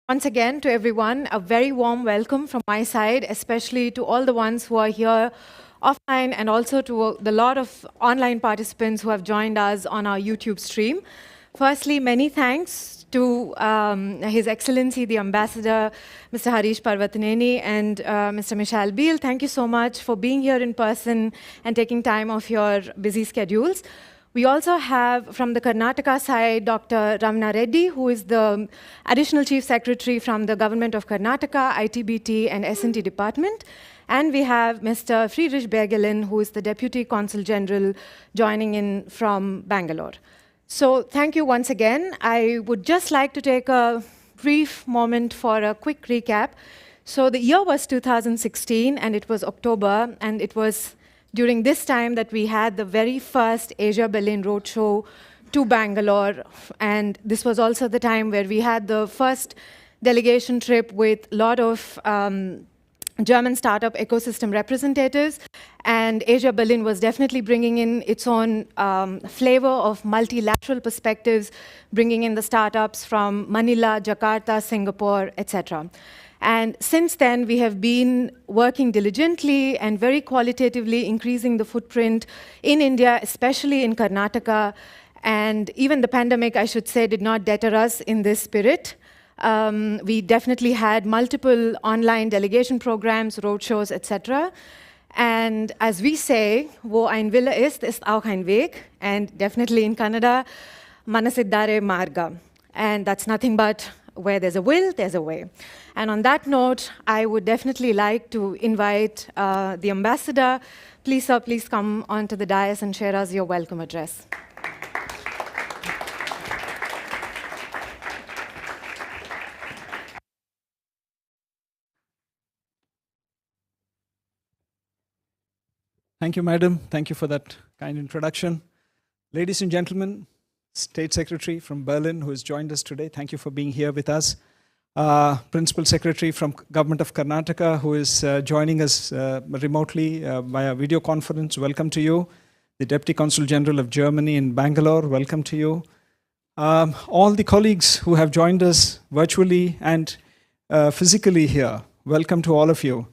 Once again, to everyone, a very warm welcome from my side, especially to all the ones who are here offline and also to the lot of online participants who have joined us on our YouTube stream. Firstly, many thanks to His Excellency, the Ambassador, Mr. Harish Parvataneni, and Mr. Michal Beal. Thank you so much for being here in person and taking time off your busy schedules. We also have, from the Karnataka side, Dr. Ramana Reddy, who is the Additional Chief Secretary from the Government of Karnataka, ITBT and S&T Department. And we have Mr. Friedrich Bergelin, who is the Deputy Consul General, joining in from Bangalore. So thank you once again. I would just like to take a brief moment for a quick recap. So the year was 2016, and it was October, and it was during this time that we had the very first AsiaBerlin roadshow to Bangalore. And this was also the time where we had the first delegation trip with a lot of German startup ecosystem representatives. And AsiaBerlin was definitely bringing in its own flavor of multilateral perspectives, bringing in the startups from Manila, Jakarta, Singapore, etc. And since then, we have been working diligently and very qualitatively increasing the footprint in India, especially in Karnataka. And even the pandemic, I should say, did not deter us in this spirit. We definitely had multiple online delegation programs, roadshows, etc. And as we say, wo ein Wille ist auch ein Weg. And definitely in Kannada, Manasiddare Marga. And that's nothing but where there's a will, there's a way. And on that note, I would definitely like to invite the ambassador. Please, sir, please come onto the dais and share us your welcome address. Thank you, madam. Thank you for that kind introduction. Ladies and gentlemen, State Secretary from Berlin who has joined us today, thank you for being here with us. Principal Secretary from Government of Karnataka who is joining us remotely via video conference, welcome to you. The Deputy Consul General of Germany in Bangalore, welcome to you. All the colleagues who have joined us virtually and physically here, welcome to all of you.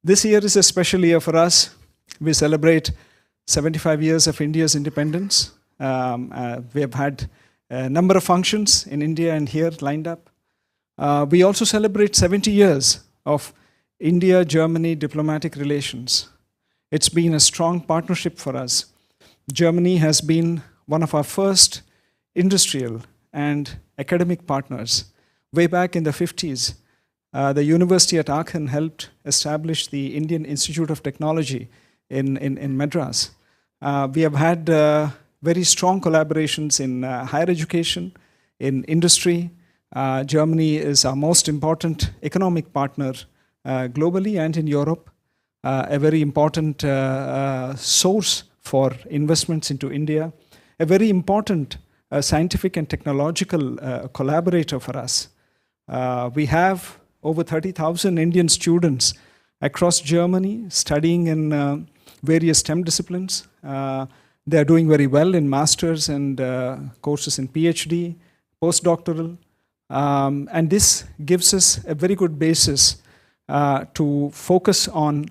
This year is a special year for us. We celebrate 75 years of India's independence. We have had a number of functions in India and here lined up. We also celebrate 70 years of India-Germany diplomatic relations. It's been a strong partnership for us. Germany has been one of our first industrial and academic partners. Way back in the 50s, the university at Aachen helped establish the Indian Institute of Technology in Madras. We have had very strong collaborations in higher education, in industry. Germany is our most important economic partner globally and in Europe, a very important source for investments into India, a very important scientific and technological collaborator for us. We have over 30,000 Indian students across Germany studying in various STEM disciplines. They are doing very well in masters and courses in PhD, postdoctoral. And this gives us a very good basis to focus on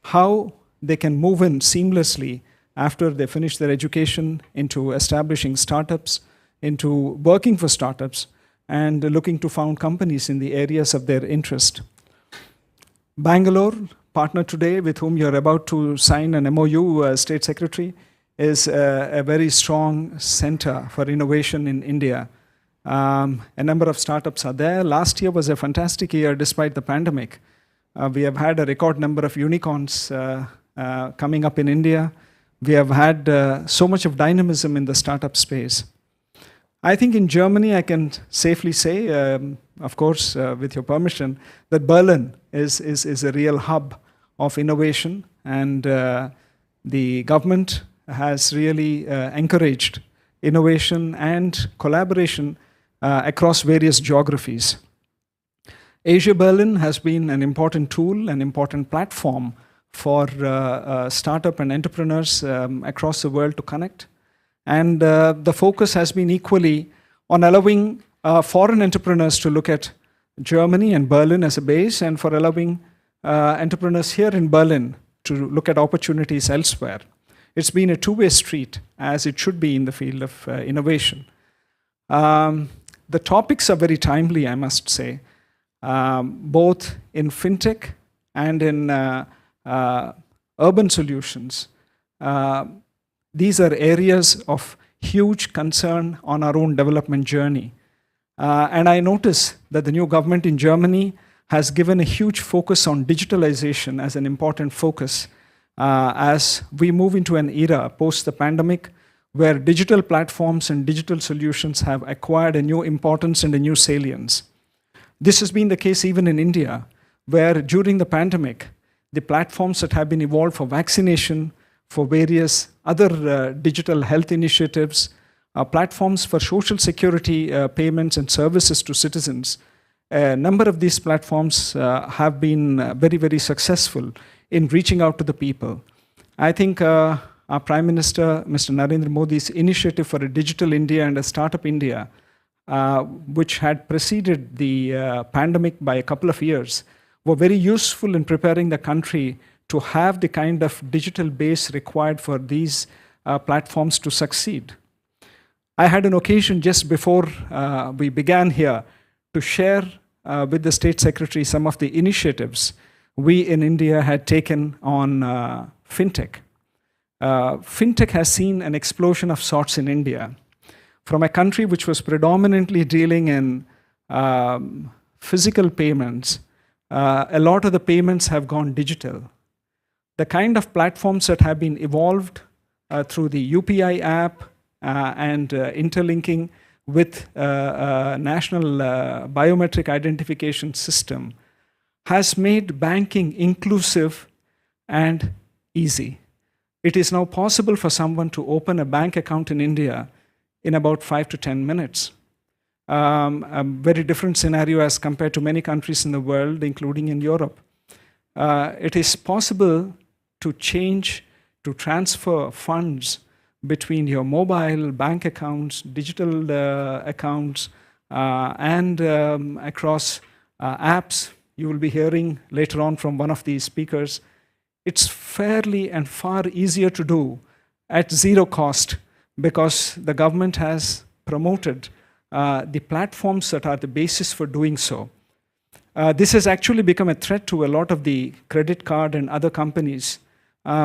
how they can move in seamlessly after they finish their education into establishing startups, into working for startups, and looking to found companies in the areas of their interest. Bangalore, partner today with whom you're about to sign an MOU, State Secretary, is a very strong center for innovation in India. A number of startups are there. Last year was a fantastic year despite the pandemic. We have had a record number of unicorns coming up in India. We have had so much of dynamism in the startup space. I think in Germany, I can safely say, of course, with your permission, that Berlin is a real hub of innovation, and the government has really encouraged innovation and collaboration across various geographies. AsiaBerlin has been an important tool, an important platform for startup and entrepreneurs across the world to connect. And the focus has been equally on allowing foreign entrepreneurs to look at Germany and Berlin as a base, and for allowing entrepreneurs here in Berlin to look at opportunities elsewhere. It's been a two-way street, as it should be in the field of innovation. The topics are very timely, I must say, both in fintech and in urban solutions. These are areas of huge concern on our own development journey. And I notice that the new government in Germany has given a huge focus on digitalization as an important focus as we move into an era post the pandemic where digital platforms and digital solutions have acquired a new importance and a new salience. This has been the case even in India, where during the pandemic, the platforms that have been evolved for vaccination, for various other digital health initiatives, platforms for social security payments and services to citizens, a number of these platforms have been very, very successful in reaching out to the people. I think our Prime Minister, Mr. Narendra Modi's initiative for a digital India and a startup India, which had preceded the pandemic by a couple of years, were very useful in preparing the country to have the kind of digital base required for these platforms to succeed. I had an occasion just before we began here to share with the State Secretary some of the initiatives we in India had taken on Fintech. Fintech has seen an explosion of sorts in India. From a country which was predominantly dealing in physical payments, a lot of the payments have gone digital. The kind of platforms that have been evolved through the UPI app and interlinking with a national biometric identification system has made banking inclusive and easy. It is now possible for someone to open a bank account in India in about 5 to 10 minutes. A very different scenario as compared to many countries in the world, including in Europe. It is possible to change, to transfer funds between your mobile bank accounts, digital accounts, and across apps. You will be hearing later on from one of these speakers. It's fairly and far easier to do at zero cost because the government has promoted the platforms that are the basis for doing so. This has actually become a threat to a lot of the credit card and other companies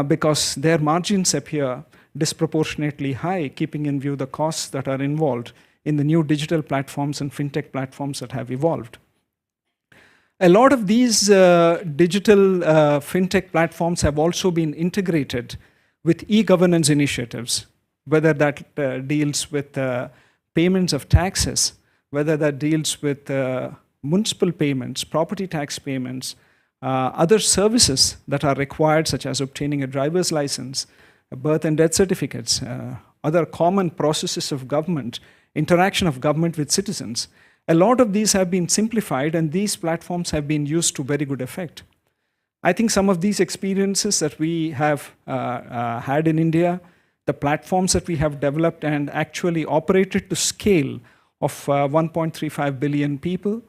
because their margins appear disproportionately high, keeping in view the costs that are involved in the new digital platforms and fintech platforms that have evolved. A lot of these digital fintech platforms have also been integrated with e-governance initiatives, whether that deals with payments of taxes, whether that deals with municipal payments, property tax payments, other services that are required, such as obtaining a driver's license, birth and death certificates, other common processes of government, interaction of government with citizens. A lot of these have been simplified and these platforms have been used to very good effect. I think some of these experiences that we have had in India, the platforms that we have developed and actually operated to scale of 1.35 billion people,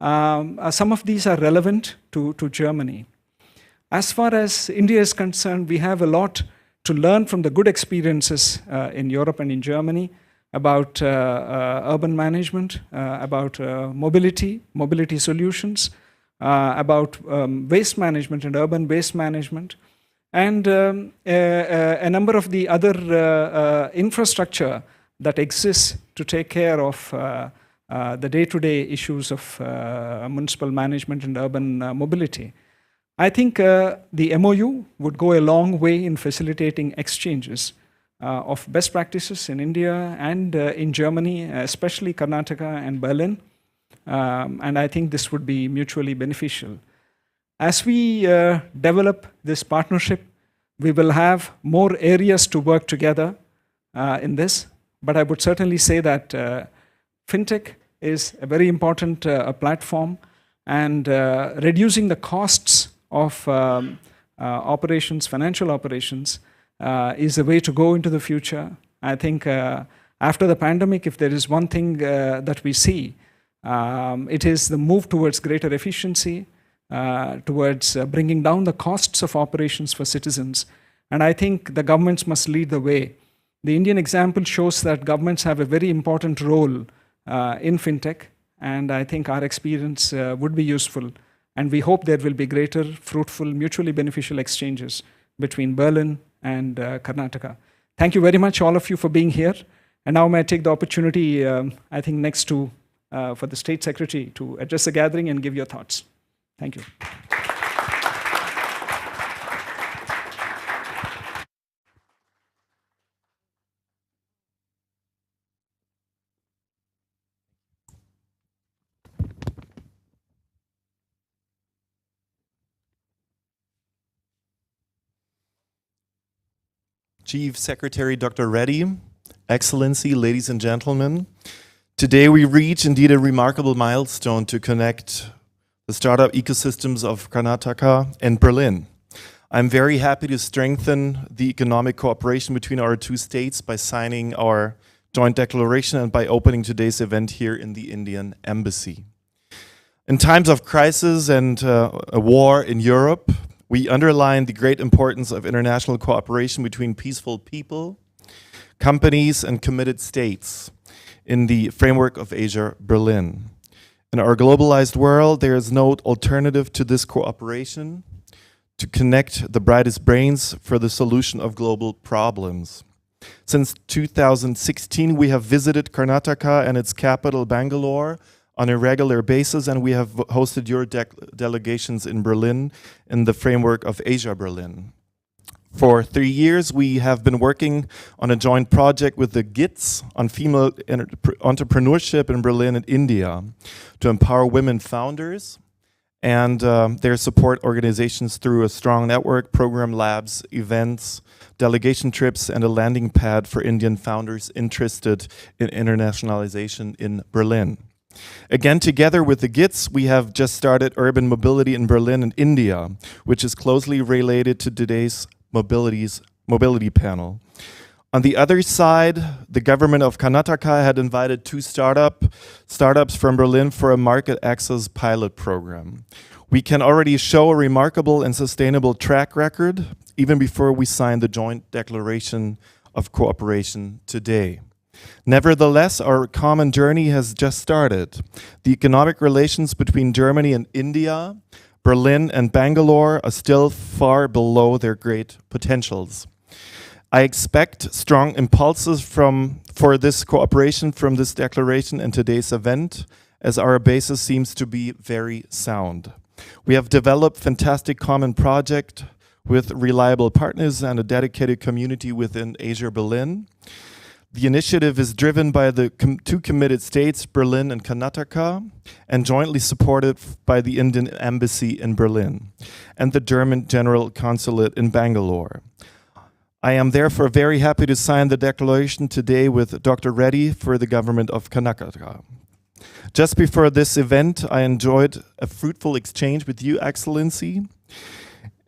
some of these are relevant to Germany. As far as India is concerned, we have a lot to learn from the good experiences in Europe and in Germany about urban management, about mobility solutions, about waste management and urban waste management, and a number of the other infrastructure that exists to take care of the day-to-day issues of municipal management and urban mobility. I think the MOU would go a long way in facilitating exchanges of best practices in India and in Germany, especially Karnataka and Berlin. And I think this would be mutually beneficial. As we develop this partnership, we will have more areas to work together in this. But I would certainly say that fintech is a very important platform, and reducing the costs of operations, financial operations, is the way to go into the future. I think after the pandemic, if there is one thing that we see, It is the move towards greater efficiency, towards bringing down the costs of operations for citizens. And I think the governments must lead the way. The Indian example shows that governments have a very important role in fintech, and I think our experience would be useful. And we hope there will be greater, fruitful, mutually beneficial exchanges between Berlin and Karnataka. Thank you very much, all of you, for being here. And now may I take the opportunity, I think, next to for the State Secretary to address the gathering and give your thoughts. Thank you. Chief Secretary Dr. Reddy, Excellency, ladies and gentlemen, today we reach indeed a remarkable milestone to connect the startup ecosystems of Karnataka and Berlin. I'm very happy to strengthen the economic cooperation between our two states by signing our joint declaration and by opening today's event here in the Indian Embassy. In times of crisis and a war in Europe, we underline the great importance of international cooperation between peaceful people, companies, and committed states in the framework of AsiaBerlin. In our globalized world, there is no alternative to this cooperation to connect the brightest brains for the solution of global problems. Since 2016, we have visited Karnataka and its capital, Bangalore, on a regular basis, and we have hosted your delegations in Berlin in the framework of AsiaBerlin. For 3 years, we have been working on a joint project with the GITS on female entrepreneurship in Berlin and India to empower women founders and their support organizations through a strong network, program labs, events, delegation trips, and a landing pad for Indian founders interested in internationalization in Berlin. Again, together with the GITS, we have just started urban mobility in Berlin and India, which is closely related to today's mobility panel. On the other side, the government of Karnataka had invited 2 startups from Berlin for a market access pilot program. We can already show a remarkable and sustainable track record, even before we signed the joint declaration of cooperation today. Nevertheless, our common journey has just started. The economic relations between Germany and India, Berlin and Bangalore are still far below their great potentials. I expect strong impulses for this cooperation from this declaration and today's event, as our basis seems to be very sound. We have developed fantastic common project with reliable partners and a dedicated community within AsiaBerlin. The initiative is driven by the 2 committed states, Berlin and Karnataka, and jointly supported by the Indian Embassy in Berlin and the German General Consulate in Bangalore. I am therefore very happy to sign the declaration today with Dr. Reddy for the government of Karnataka. Just before this event, I enjoyed a fruitful exchange with you, Excellency,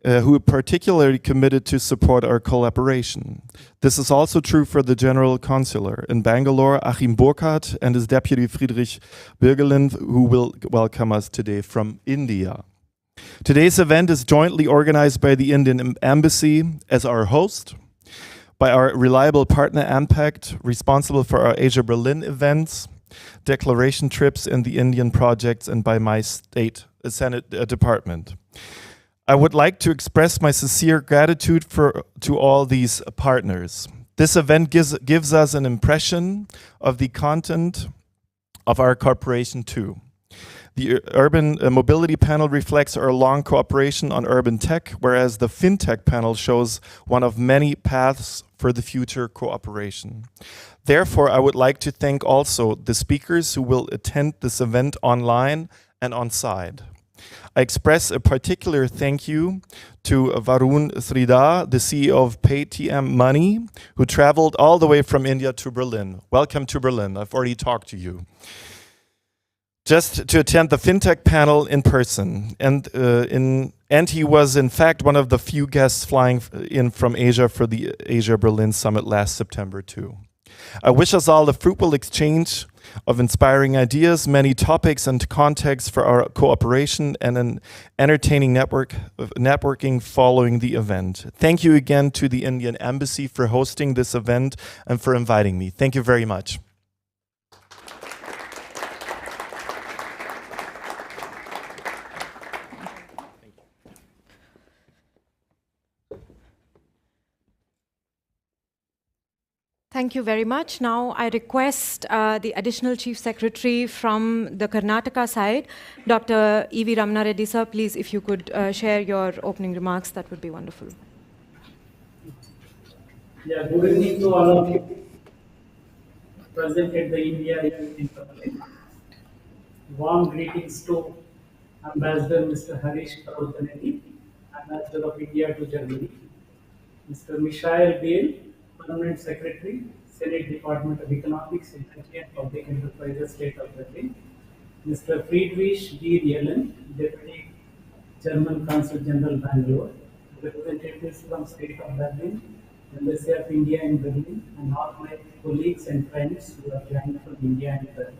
who are particularly committed to support our collaboration. This is also true for the General Consular in Bangalore, Achim Burkhardt, and his deputy Friedrich Birgelin, who will welcome us today from India. Today's event is jointly organized by the Indian Embassy as our host, by our reliable partner enpact, responsible for our AsiaBerlin events, declaration trips in the Indian projects, and by my state Senate department. I would like to express my sincere gratitude to all these partners. This event gives us an impression of the content of our cooperation too. The urban mobility panel reflects our long cooperation on urban tech, whereas the Fintech panel shows one of many paths for the future cooperation. Therefore, I would like to thank also the speakers who will attend this event online and on-site. I express a particular thank you to Varun Sridhar, the CEO of Paytm Money, who traveled all the way from India to Berlin. Welcome to Berlin. I've already talked to you. Just to attend the FinTech panel in person. And he was, in fact, one of the few guests flying in from Asia for the Asia Berlin Summit last September, too. I wish us all a fruitful exchange of inspiring ideas, many topics and contexts for our cooperation, and an entertaining networking following the event. Thank you again to the Indian Embassy for hosting this event and for inviting me. Thank you very much. Thank you very much. Now I request the Additional Chief Secretary from the Karnataka side, Dr. E.V. Ramana Reddy sir, please, if you could share your opening remarks, that would be wonderful. Yeah, good evening to all of you present at the India in public. Warm greetings to Ambassador Mr. Harish Parvathanedi, Ambassador of India to Germany, Mr. Mishael Bale, Permanent Secretary, Senate Department of Economics, Energy and Public Enterprises, State of Berlin, Mr. Friedrich G. Rielen, Deputy German Consul General, Bangalore, representatives from State of Berlin, Embassy of India in Berlin, and all my colleagues and friends who are joined from India and Berlin.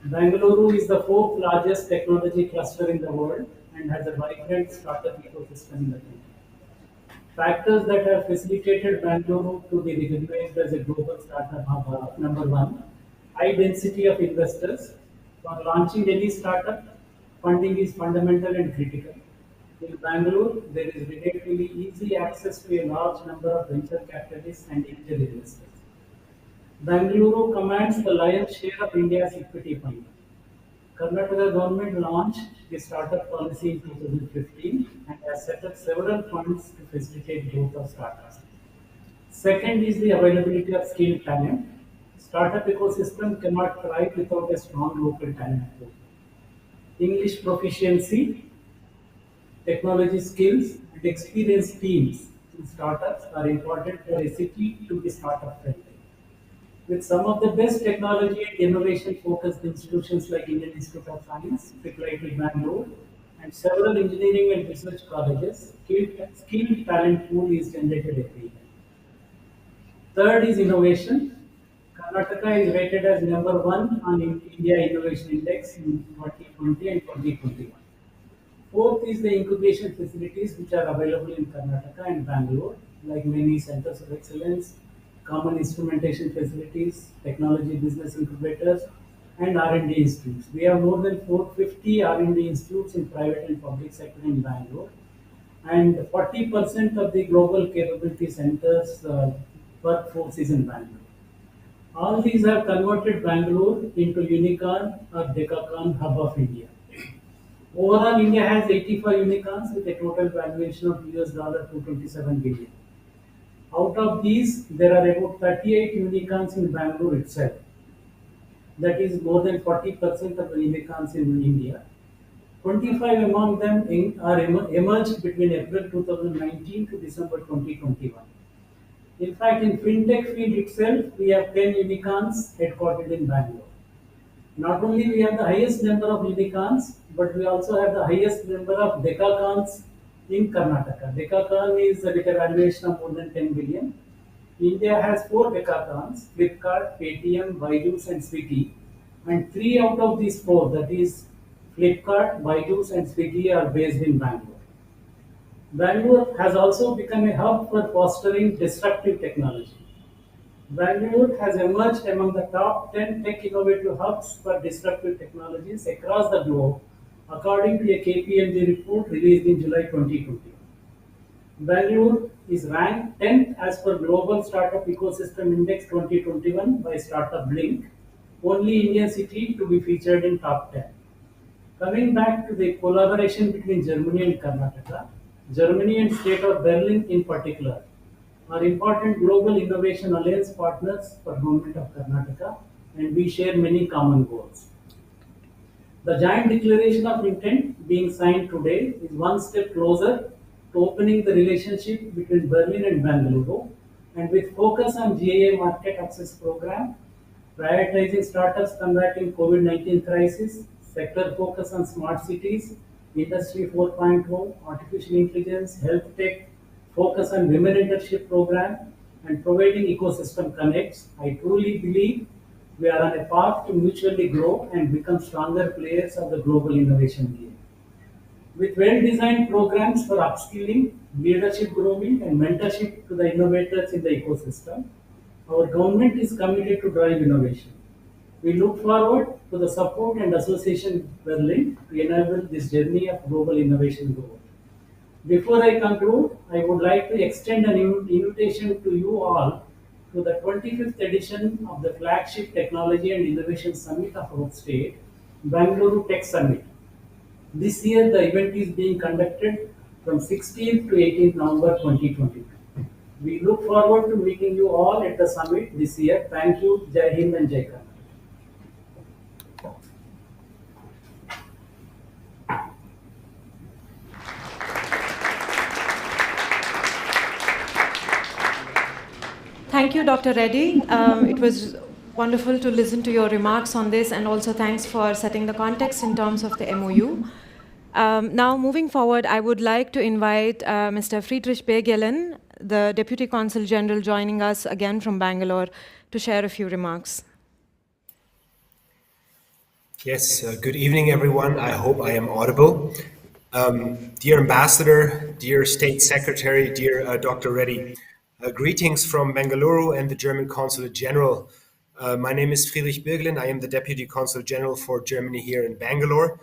Bangalore is the fourth largest technology cluster in the world and has a vibrant startup ecosystem in the country. Factors that have facilitated Bangalore to be recognized as a global startup hub are: number one, high density of investors. For launching any startup, funding is fundamental and critical. In Bangalore, there is relatively easy access to a large number of venture capitalists and angel investors. Bangalore commands the lion's share of India's equity funding. Karnataka government launched the startup policy in 2015 and has set up several funds to facilitate growth of startups. Second is the availability of skilled talent. Startup ecosystem cannot thrive without a strong local talent pool. English proficiency, technology skills, and experienced teams in startups are important for a city to be startup friendly. With some of the best technology and innovation-focused institutions like Indian Institute of Science, SIPLIT Bangalore, and several engineering and research colleges, skilled talent pool is generated every year. Third is innovation. Karnataka is rated as #1 on India Innovation Index in 2020 and 2021. Fourth is the incubation facilities which are available in Karnataka and Bangalore, like many centers of excellence, common instrumentation facilities, technology business incubators, and R&D institutes. We have more than 450 R&D institutes in private and public sector in Bangalore, and 40% of the global capability centers workforce is in Bangalore. All these have converted Bangalore into unicorn or decacorn hub of India. Overall, India has 85 unicorns with a total valuation of $227 billion. Out of these, there are about 38 unicorns in Bangalore itself. That is more than 40% of the unicorns in India. 25 among them are emerged between April 2019 to December 2021. In fact, in Fintech field itself, we have 10 unicorns headquartered in Bangalore. Not only we have the highest number of unicorns, but we also have the highest number of decacorns in Karnataka. Decacorn is with a valuation of more than 10 billion. India has 4 decacorns: Flipkart, Paytm, Byju's, and Swiggy. And 3 out of these 4, that is Flipkart, Byju's, and Swiggy, are based in Bangalore. Bangalore has also become a hub for fostering disruptive technology. Bangalore has emerged among the top 10 tech innovative hubs for disruptive technologies across the globe, according to a KPMG report released in July 2020. Bangalore is ranked 10th as per Global Startup Ecosystem Index 2021 by Startup Blink, only Indian city to be featured in top 10. Coming back to the collaboration between Germany and Karnataka, Germany and state of Berlin in particular are important global innovation alliance partners for government of Karnataka, and we share many common goals. The joint declaration of intent being signed today is one step closer to opening the relationship between Berlin and Bangalore, and with focus on GIA market access program, prioritizing startups combating COVID-19 crisis, sector focus on smart cities, Industry 4.0, artificial intelligence, health tech, focus on women internship program, and providing ecosystem connects, I truly believe We are on a path to mutually grow and become stronger players of the global innovation game. With well-designed programs for upskilling, leadership grooming, and mentorship to the innovators in the ecosystem, our government is committed to drive innovation. We look forward to the support and association Berlin to enable this journey of global innovation growth. Before I conclude, I would like to extend an invitation to you all to the 25th edition of the flagship Technology and Innovation Summit of our state, Bangalore Tech Summit. This year, the event is being conducted from 16th to 18th November 2022. We look forward to meeting you all at the summit this year. Thank you. Jai Hind and Jai Karnataka. Thank you, Dr. Reddy. It was wonderful to listen to your remarks on this, and also thanks for setting the context in terms of the MOU. Now, moving forward, I would like to invite Mr. Friedrich Begelen, the Deputy Consul General, joining us again from Bangalore to share a few remarks. Yes, good evening, everyone. I hope I am audible. Dear Ambassador, dear State Secretary, dear Dr. Reddy, greetings from Bangalore and the German Consulate General. My name is Friedrich Birglen. I am the Deputy Consul General for Germany here in Bangalore.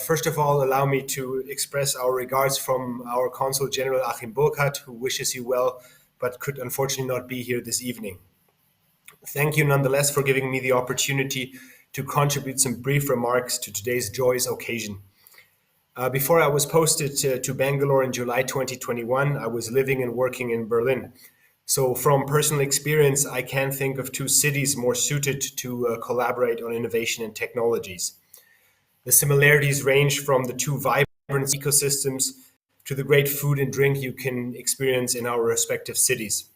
First of all, allow me to express our regards from our Consul General Achim Burkhardt, who wishes you well, but could unfortunately not be here this evening. Thank you nonetheless for giving me the opportunity to contribute some brief remarks to today's joyous occasion. Before I was posted to Bangalore in July 2021, I was living and working in Berlin. So from personal experience, I can think of two cities more suited to collaborate on innovation and technologies. The similarities range from the two vibrant ecosystems to the great food and drink you can experience in our respective cities.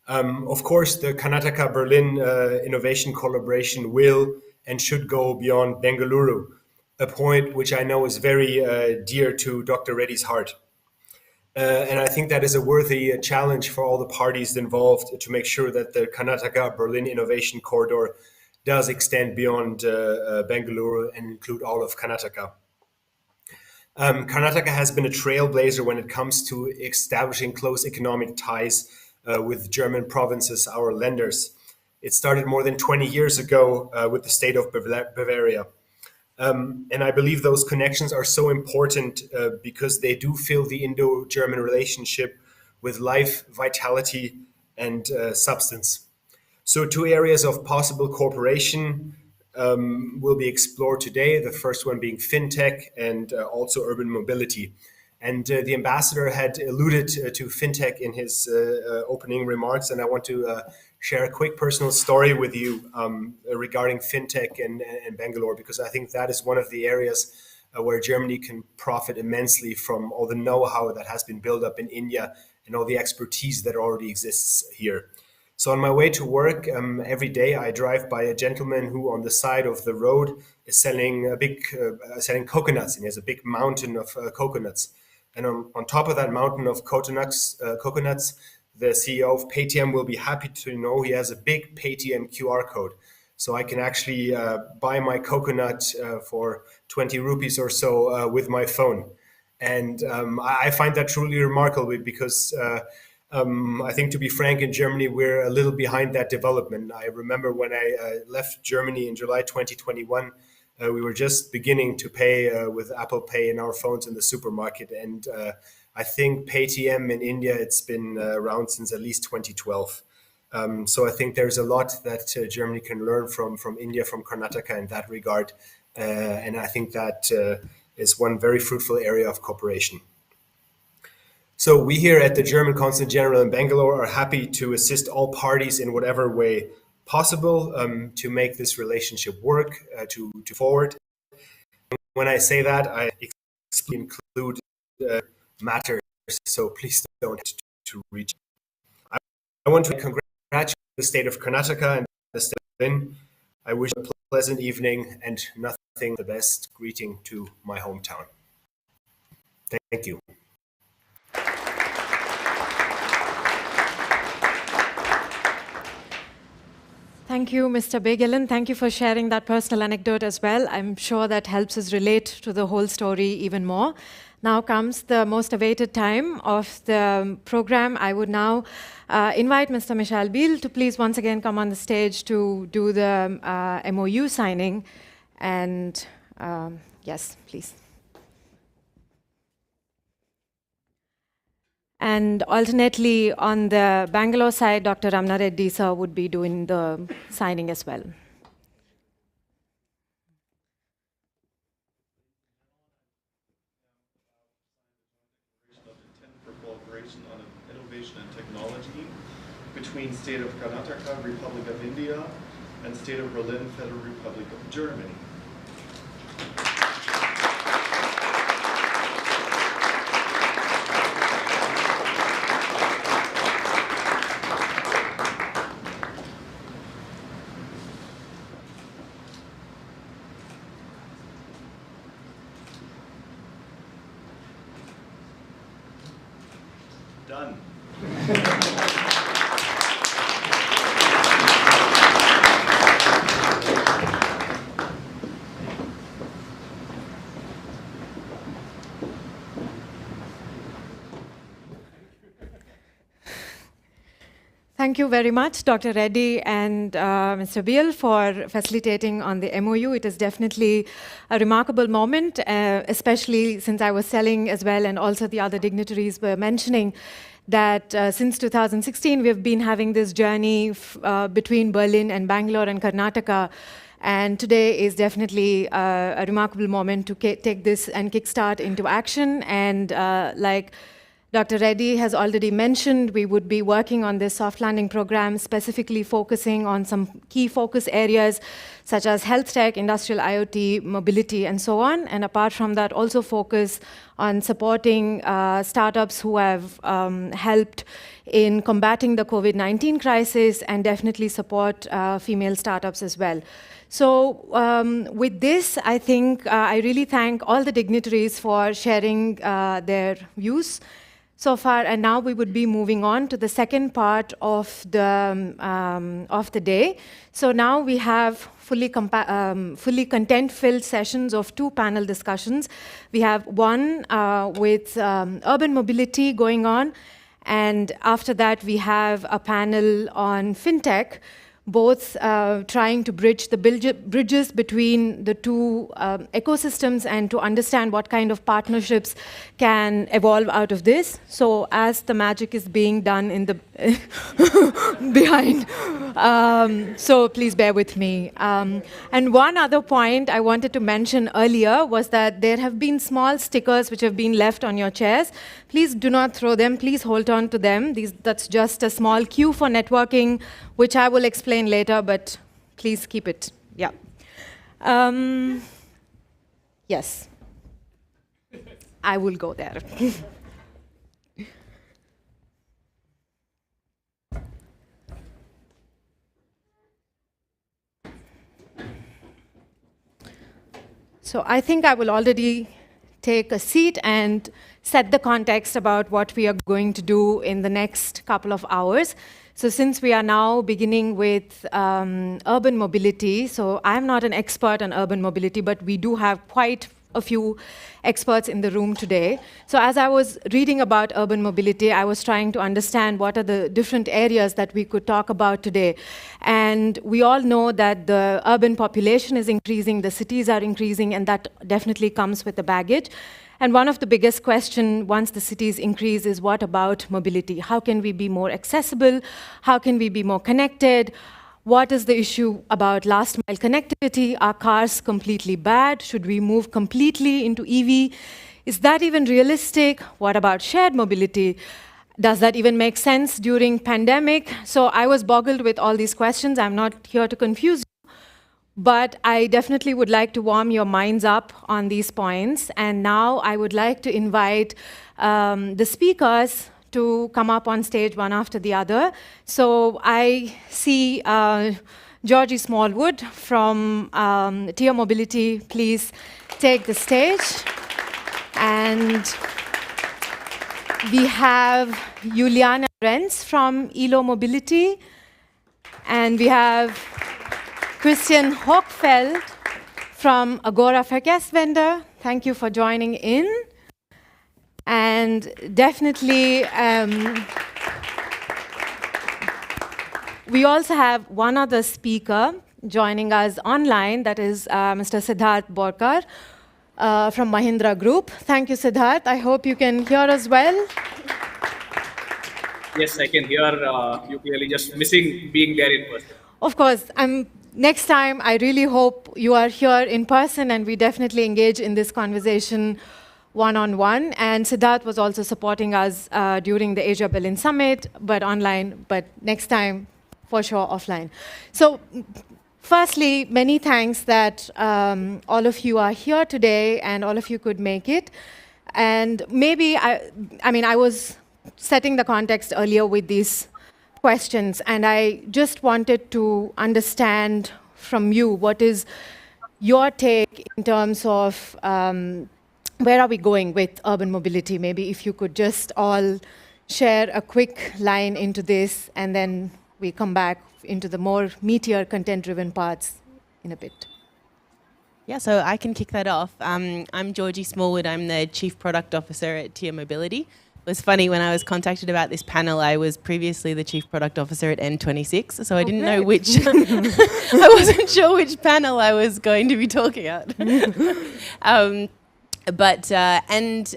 Of course, the Karnataka-Berlin innovation collaboration will and should go beyond Bengaluru, a point which I know is very dear to Dr. Reddy's heart. And I think that is a worthy challenge for all the parties involved to make sure that the Karnataka-Berlin innovation corridor does extend beyond Bengaluru and include all of Karnataka. Karnataka has been a trailblazer when it comes to establishing close economic ties with German provinces, our lenders. It started more than 20 years ago with the state of Bavaria. And I believe those connections are so important because they do fill the Indo-German relationship with life, vitality, and substance. So two areas of possible cooperation will be explored today, the first one being Fintech and also urban mobility. And the ambassador had alluded to Fintech in his opening remarks, and I want to share a quick personal story with you regarding Fintech and Bangalore, because I think that is one of the areas where Germany can profit immensely from all the know-how that has been built up in India and all the expertise that already exists here. So on my way to work, every day I drive by a gentleman who on the side of the road is selling selling coconuts, and he has a big mountain of coconuts. And on top of that mountain of coconuts, the CEO of Paytm will be happy to know he has a big Paytm QR code. So I can actually buy my coconut for 20 rupees or so with my phone. And I find that truly remarkable because I think, to be frank, in Germany, we're a little behind that development. I remember when I left Germany in July 2021, we were just beginning to pay with Apple Pay in our phones in the supermarket. And I think Paytm in India, it's been around since at least 2012. So I think there's a lot that Germany can learn from India, from Karnataka in that regard. And I think that is one very fruitful area of cooperation. So we here at the German Consulate General in Bangalore are happy to assist all parties in whatever way possible to make this relationship work, to forward. When I say that, I include matters, so please don't to reach. I want to congratulate the state of Karnataka and the state of Berlin. I wish a pleasant evening and nothing the best greeting to my hometown. Thank you. Thank you, Mr. Begelen. Thank you for sharing that personal anecdote as well. I'm sure that helps us relate to the whole story even more. Now comes the most awaited time of the program. I would now invite Mr. Michael Biel to please once again come on the stage to do the MOU signing. And yes, please. And alternately, on the Bangalore side, Dr. Ramna Reddy sir would be doing the signing as well. For cooperation on innovation and technology between State of Karnataka, Republic of India, and State of Berlin, Federal Republic of Germany. Done. Thank you very much, Dr. Reddy and Mr. Biel, for facilitating on the MOU. It is definitely a remarkable moment, especially since I was telling as well, and also the other dignitaries were mentioning that since 2016, we've been having this journey between Berlin and Bangalore and Karnataka. And today is definitely a remarkable moment to take this and kickstart into action. And like Dr. Reddy has already mentioned, we would be working on this soft landing program, specifically focusing on some key focus areas such as health tech, industrial IoT, mobility, and so on. And apart from that, also focus on supporting startups who have helped in combating the COVID-19 crisis, and definitely support female startups as well. So with this, I think I really thank all the dignitaries for sharing their views so far, and now we would be moving on to the second part of the day. So now we have fully content-filled sessions of 2 panel discussions. We have one with urban mobility going on, and after that we have a panel on Fintech, both trying to bridge the bridges between the 2 ecosystems and to understand what kind of partnerships can evolve out of this. So as the magic is being done in the behind, so please bear with me. And one other point I wanted to mention earlier was that there have been small stickers which have been left on your chairs. Please do not throw them, please hold on to them. That's just a small cue for networking, which I will explain later, but please keep it. Yeah. Yes. I will go there. So I think I will already take a seat and set the context about what we are going to do in the next couple of hours. So since we are now beginning with urban mobility, so I'm not an expert on urban mobility, but we do have quite a few experts in the room today. So as I was reading about urban mobility, I was trying to understand what are the different areas that we could talk about today. And we all know that the urban population is increasing, the cities are increasing, and that definitely comes with the baggage. And one of the biggest questions once the cities increase is what about mobility? How can we be more accessible? How can we be more connected? What is the issue about last mile connectivity? Are cars completely bad? Should we move completely into EV? Is that even realistic? What about shared mobility? Does that even make sense during pandemic? So I was boggled with all these questions. I'm not here to confuse you, but I definitely would like to warm your minds up on these points. And now I would like to invite the speakers to come up on stage one after the other. So I see Georgie Smallwood from Tier Mobility, please take the stage. And we have Juliana Renz from ELO Mobility. And we have Christian Hochfeld from Agora Verkehrswende. Thank you for joining in. And definitely, we also have one other speaker joining us online, that is Mr. Siddharth Borkar from Mahindra Group. Thank you, Siddharth. I hope you can hear us well. Yes, I can hear you clearly, just missing being there in person. Of course, next time, I really hope you are here in person and we definitely engage in this conversation one-on-one. And Siddharth was also supporting us during the AsiaBerlin Summit, but online, but next time, for sure, offline. So, firstly, many thanks that all of you are here today and all of you could make it. And maybe, I was setting the context earlier with these questions, and I just wanted to understand from you what is your take in terms of where are we going with urban mobility? Maybe if you could just all share a quick line into this, and then we come back into the more meatier, content-driven parts in a bit. Yeah, so I can kick that off. I'm Georgie Smallwood. I'm the Chief Product Officer at TIA Mobility. It was funny, when I was contacted about this panel, I was previously the Chief Product Officer at N26, so I didn't know which, I wasn't sure which panel I was going to be talking at. And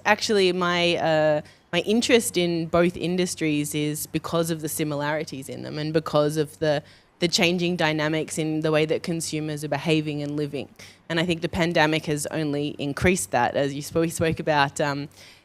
actually my interest in both industries is because of the similarities in them and because of the changing dynamics in the way that consumers are behaving and living. And I think the pandemic has only increased that, as we spoke about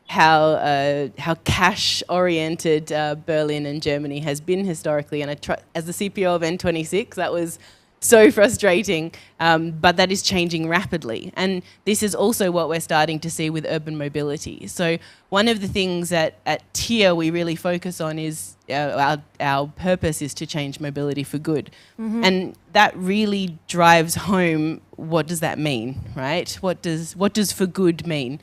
how cash-oriented Berlin and Germany has been historically. And as the CPO of N26, that was so frustrating, but that is changing rapidly. And this is also what we're starting to see with urban mobility. So one of the things that at TIA we really focus on is our purpose is to change mobility for good. Mm-hmm. And that really drives home, what does that mean, right? What does for good mean?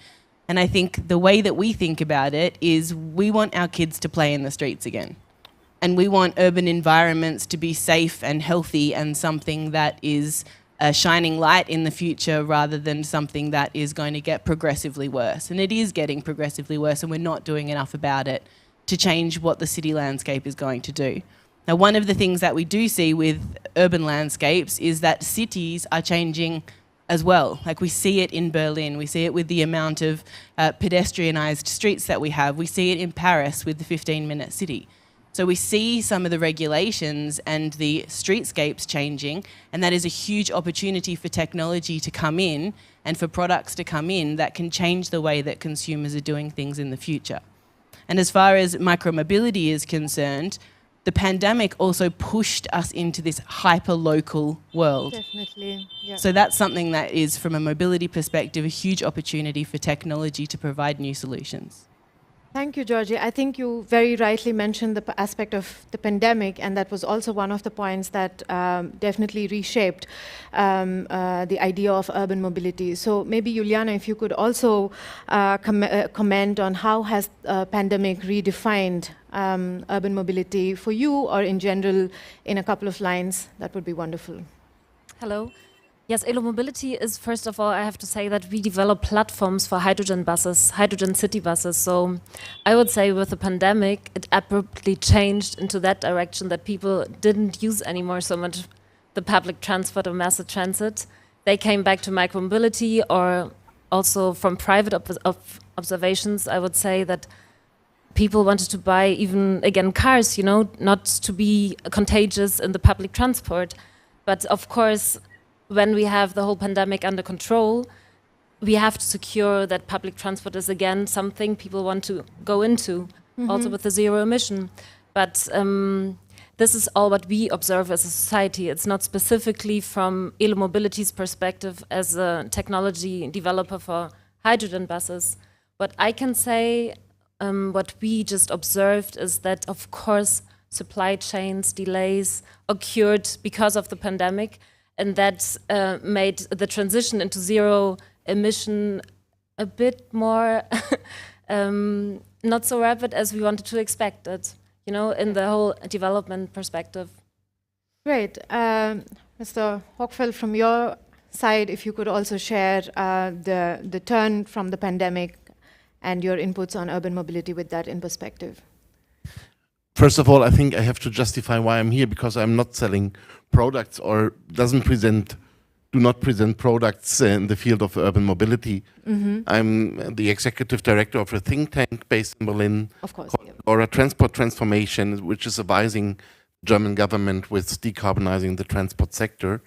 And I think the way that we think about it is we want our kids to play in the streets again. And we want urban environments to be safe and healthy and something that is a shining light in the future rather than something that is going to get progressively worse. And it is getting progressively worse, and we're not doing enough about it to change what the city landscape is going to do. Now, one of the things that we do see with urban landscapes is that cities are changing as well. Like, we see it in Berlin, we see it with the amount of pedestrianised streets that we have, we see it in Paris with the 15-minute city. So we see some of the regulations and the streetscapes changing, and that is a huge opportunity for technology to come in and for products to come in that can change the way that consumers are doing things in the future. And as far as micromobility is concerned, the pandemic also pushed us into this hyper-local world. Definitely, yeah. So that's something that is, from a mobility perspective, a huge opportunity for technology to provide new solutions. Thank you, Georgie. I think you very rightly mentioned the aspect of the pandemic, and that was also one of the points that definitely reshaped the idea of urban mobility. So maybe, Juliana, if you could also comment on how has pandemic redefined urban mobility for you, or in general, in a couple of lines, that would be wonderful. Hello. Yes, Elo-Mobility is, first of all, I have to say that we develop platforms for hydrogen buses, hydrogen city buses. So I would say with the pandemic, it abruptly changed into that direction, that people didn't use anymore so much the public transport or mass transit. They came back to micromobility, or also from private observations, I would say that people wanted to buy even, again, cars, not to be contagious in the public transport. But of course, when we have the whole pandemic under control, we have to secure that public transport is again something people want to go into, also with the zero emission. But this is all what we observe as a society. It's not specifically from Elo-Mobility's perspective as a technology developer for hydrogen buses. What I can say, what we just observed is that, of course, supply chains delays occurred because of the pandemic, and that made the transition into zero emission a bit more not so rapid as we wanted to expect it, in the whole development perspective. Great. Mr. Hochfeld, from your side, if you could also share the turn from the pandemic and your inputs on urban mobility with that in perspective. First of all, I think I have to justify why I'm here, because I'm not selling products or do not present products in the field of urban mobility. I'm the executive director of a think tank based in Berlin, Of course, called Agora Transport Transformation, which is advising German government with decarbonizing the transport sector.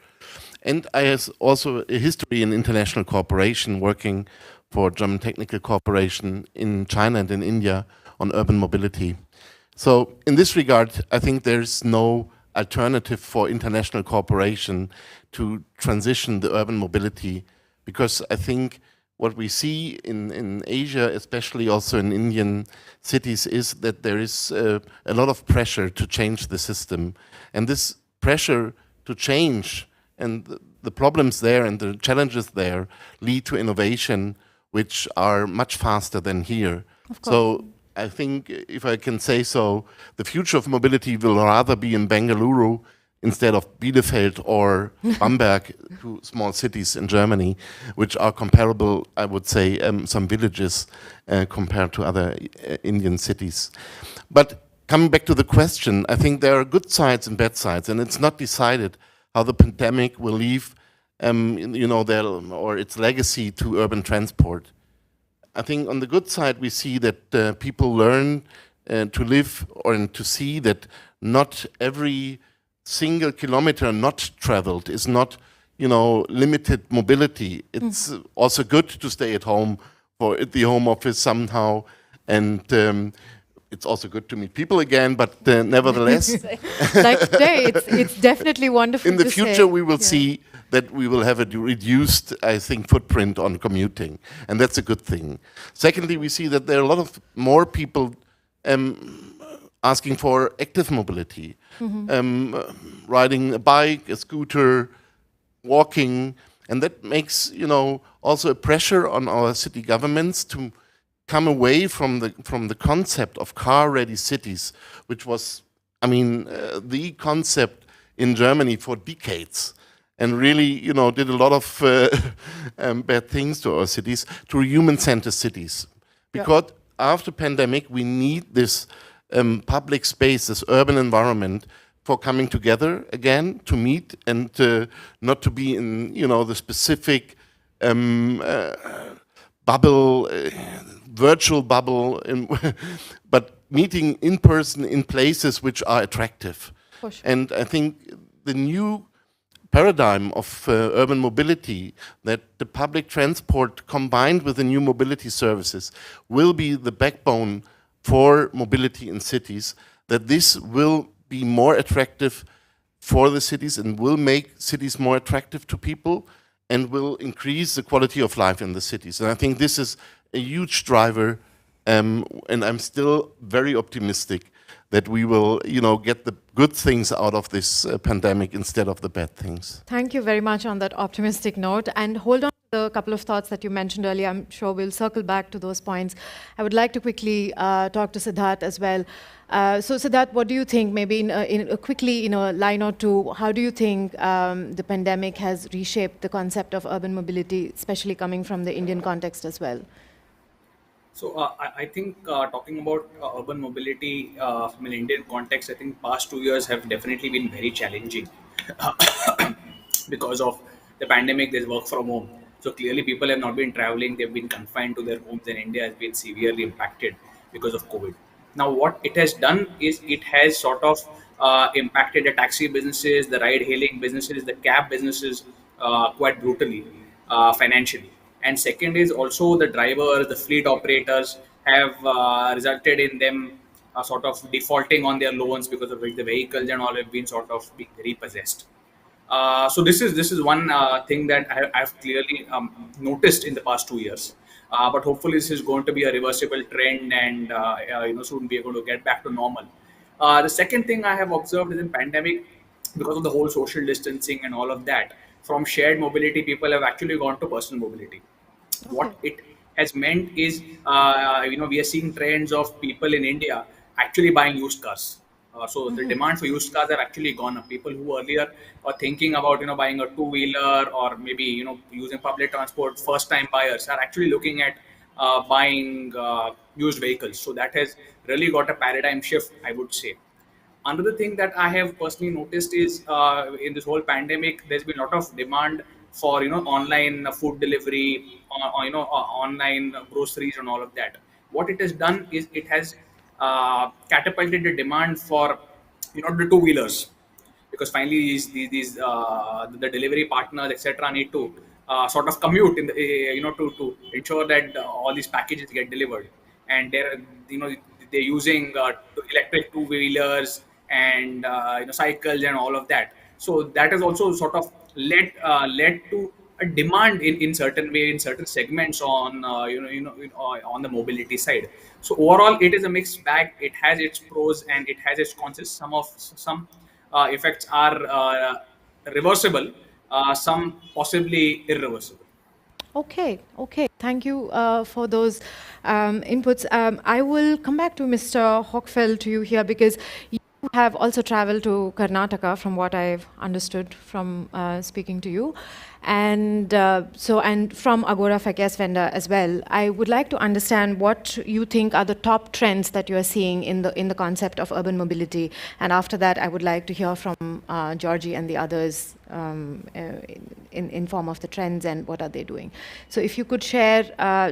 And I have also a history in international cooperation, working for German Technical Cooperation in China and in India on urban mobility. So in this regard, I think there's no alternative for international cooperation to transition the urban mobility, because I think what we see in Asia, especially also in Indian cities, is that there is a lot of pressure to change the system. And this pressure to change and the problems there and the challenges there lead to innovation, which are much faster than here. So I think, if I can say so, the future of mobility will rather be in Bengaluru instead of Bielefeld or Bamberg, two small cities in Germany, which are comparable, I would say, some villages compared to other Indian cities. But coming back to the question, I think there are good sides and bad sides, and it's not decided how the pandemic will leave or its legacy to urban transport. I think on the good side, we see that people learn to live and to see that not every single kilometer not traveled is not, limited mobility. It's also good to stay at home or at the home office somehow, and it's also good to meet people again. But nevertheless, like today, it's definitely wonderful. In the future, we will see that we will have a reduced, I think, footprint on commuting, and that's a good thing. Secondly, we see that there are a lot of more people asking for active mobility, riding a bike, a scooter, walking, and that makes also a pressure on our city governments to come away from the concept of car-ready cities, which was, the concept in Germany for decades, and really, did a lot of bad things to our cities, to human-centered cities. Because after pandemic, we need this public space, this urban environment for coming together again, to meet and not to be in, the specific bubble, virtual bubble, but meeting in person in places which are attractive. For sure. And I think the new paradigm of urban mobility, that the public transport combined with the new mobility services will be the backbone for mobility in cities, that this will be more attractive for the cities and will make cities more attractive to people and will increase the quality of life in the cities. And I think this is a huge driver, and I'm still very optimistic that we will, get the good things out of this pandemic instead of the bad things. Thank you very much on that optimistic note. And hold on to a couple of thoughts that you mentioned earlier. I'm sure we'll circle back to those points. I would like to quickly talk to Siddharth as well. So Siddharth, what do you think, maybe quickly in a line or two, how do you think the pandemic has reshaped the concept of urban mobility, especially coming from the Indian context as well? So I think talking about urban mobility from an Indian context, I think past 2 years have definitely been very challenging because of the pandemic. There's work from home, so clearly people have not been traveling. They've been confined to their homes, and India has been severely impacted because of COVID. Now, what it has done is it has sort of impacted the taxi businesses, the ride-hailing businesses, the cab businesses quite brutally financially. And second is also the drivers, the fleet operators have resulted in them sort of defaulting on their loans, because of which the vehicles and all have been sort of being repossessed. So this is one thing that I've clearly noticed in the past 2 years. But hopefully this is going to be a reversible trend, and soon be able to get back to normal. The second thing I have observed is in pandemic, because of the whole social distancing and all of that, from shared mobility, people have actually gone to personal mobility. What it has meant is, we are seeing trends of people in India actually buying used cars. So the demand for used cars have actually gone up. People who earlier are thinking about buying a two-wheeler or maybe using public transport, first-time buyers are actually looking at buying used vehicles. So that has really got a paradigm shift, I would say. Another thing that I have personally noticed is in this whole pandemic, there's been a lot of demand for online food delivery, or, online groceries and all of that. What it has done is it has catapulted the demand for the two wheelers, because finally the delivery partners etc. need to sort of commute in the, to ensure that all these packages get delivered, and they're using electric two wheelers and cycles and all of that. So that has also sort of led to a demand in certain way in certain segments on on the mobility side. So overall, it is a mixed bag. It has its pros and it has its cons. Some effects are reversible, some possibly irreversible. Okay, okay. Thank you for those inputs. I will come back to Mr. Hochfeld to you here, because you have also traveled to Karnataka, from what I've understood from speaking to you. And and from Agora Faircase vendor as well. I would like to understand what you think are the top trends that you are seeing in the concept of urban mobility. And after that, I would like to hear from Georgie and the others in form of the trends and what are they doing. So if you could share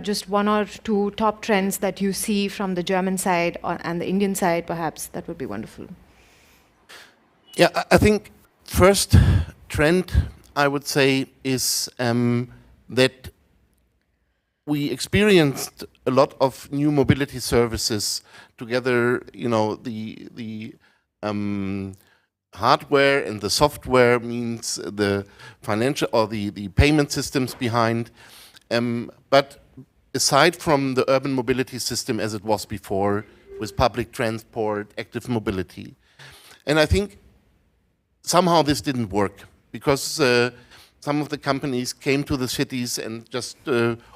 just one or two top trends that you see from the German side and the Indian side, perhaps, that would be wonderful. Yeah, I think first trend I would say is that we experienced a lot of new mobility services together. The hardware and the software means the financial or the payment systems behind. But aside from the urban mobility system as it was before, with public transport, active mobility, and I think somehow this didn't work, because some of the companies came to the cities and just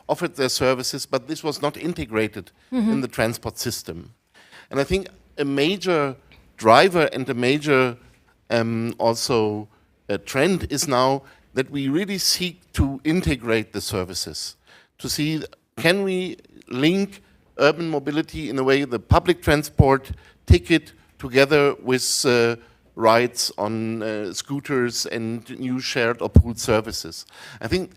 offered their services, but this was not integrated in the transport system. And I think a major driver and a major also trend is now that we really seek to integrate the services, to see, can we link urban mobility in a way, the public transport ticket together with rides on scooters and new shared or pooled services. I think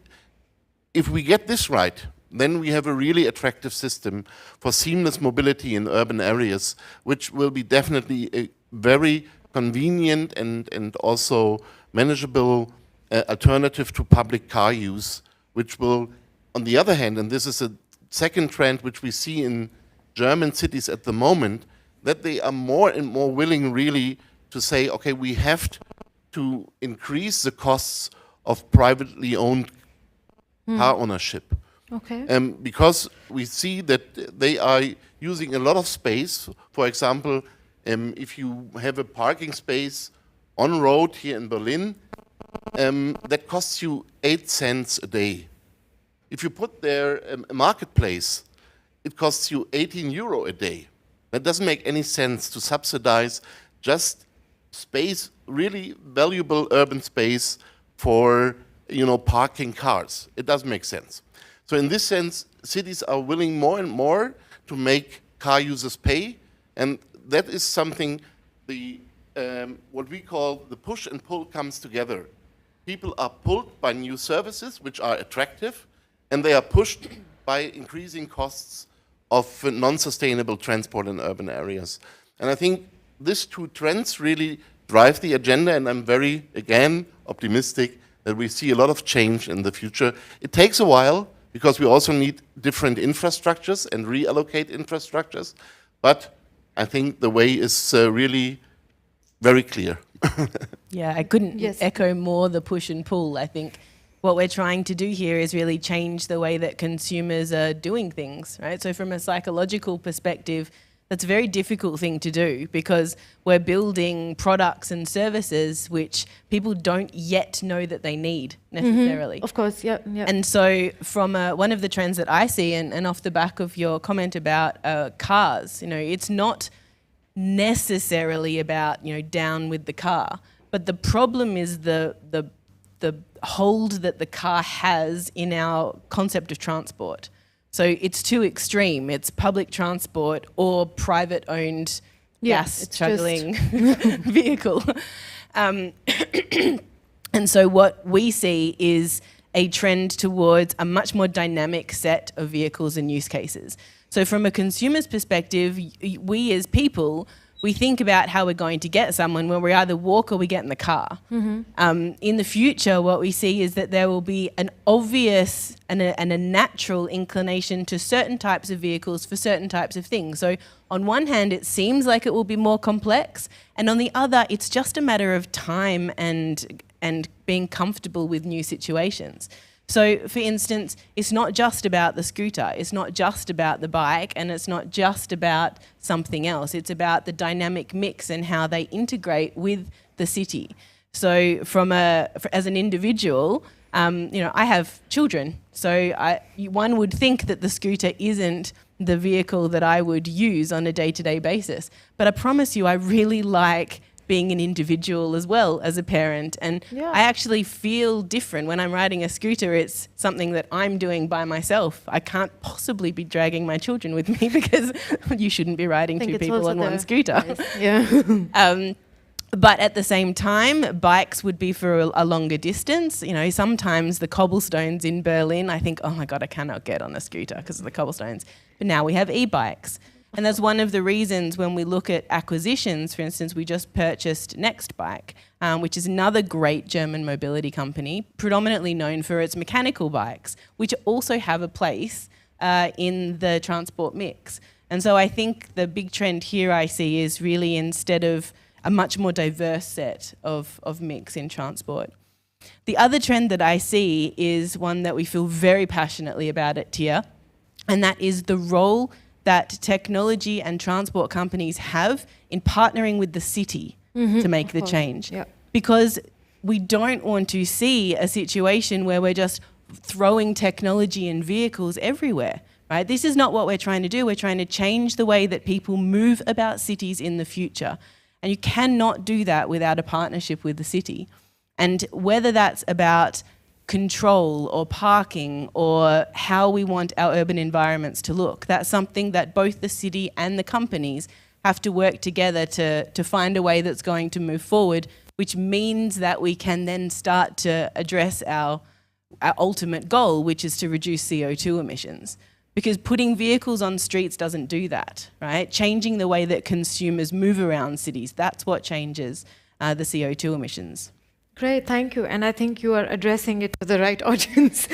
if we get this right, then we have a really attractive system for seamless mobility in urban areas, which will be definitely a very convenient and also manageable alternative to public car use, which will, on the other hand, and this is a second trend which we see in German cities at the moment, that they are more and more willing really to say, okay, we have to increase the costs of privately owned car ownership. Okay. Because we see that they are using a lot of space. For example, if you have a parking space on road here in Berlin, that costs you 8 cents a day. If you put there a marketplace, it costs you 18 euro a day. That doesn't make any sense to subsidize just space, really valuable urban space for parking cars. It doesn't make sense. So in this sense, cities are willing more and more to make car users pay, and that is something what we call the push and pull comes together. People are pulled by new services which are attractive, and they are pushed by increasing costs of non-sustainable transport in urban areas. And I think these two trends really drive the agenda, and I'm very, again, optimistic that we see a lot of change in the future. It takes a while, because we also need different infrastructures and reallocate infrastructures, but I think the way is really very clear. Yeah, I couldn't echo more the push and pull. I think what we're trying to do here is really change the way that consumers are doing things, right? So from a psychological perspective, that's a very difficult thing to do, because we're building products and services which people don't yet know that they need necessarily. Of course, yeah. And so from one of the trends that I see, and off the back of your comment about cars, it's not necessarily about, down with the car. But the problem is the hold that the car has in our concept of transport. So it's too extreme. It's public transport or private-owned gas juggling vehicle. And so what we see is a trend towards a much more dynamic set of vehicles and use cases. So from a consumer's perspective, we as people, we think about how we're going to get someone when we either walk or we get in the car. In the future, what we see is that there will be an obvious and a natural inclination to certain types of vehicles for certain types of things. So on one hand, it seems like it will be more complex, and on the other, it's just a matter of time and being comfortable with new situations. So, for instance, it's not just about the scooter, it's not just about the bike, and it's not just about something else. It's about the dynamic mix and how they integrate with the city. So, as an individual, I have children, so one would think that the scooter isn't the vehicle that I would use on a day-to-day basis. But I promise you, I really like being an individual as well as a parent, and I actually feel different when I'm riding a scooter. It's something that I'm doing by myself. I can't possibly be dragging my children with me because you shouldn't be riding two people on one scooter. But at the same time, bikes would be for a longer distance. Sometimes the cobblestones in Berlin, I think, oh my God, I cannot get on a scooter because of the cobblestones. But now we have e-bikes. And that's one of the reasons when we look at acquisitions. For instance, we just purchased Nextbike, which is another great German mobility company, predominantly known for its mechanical bikes, which also have a place in the transport mix. And so I think the big trend here I see is really instead of a much more diverse set of mix in transport. The other trend that I see is one that we feel very passionately about at TIA, and that is the role that technology and transport companies have in partnering with the city to make the change. Because we don't want to see a situation where we're just throwing technology and vehicles everywhere, right? This is not what we're trying to do. We're trying to change the way that people move about cities in the future. And you cannot do that without a partnership with the city. And whether that's about control or parking or how we want our urban environments to look, that's something that both the city and the companies have to work together to find a way that's going to move forward, which means that we can then start to address our ultimate goal, which is to reduce CO2 emissions. Because putting vehicles on streets doesn't do that, right? Changing the way that consumers move around cities, that's what changes the CO2 emissions. Great, thank you. And I think you are addressing it to the right audience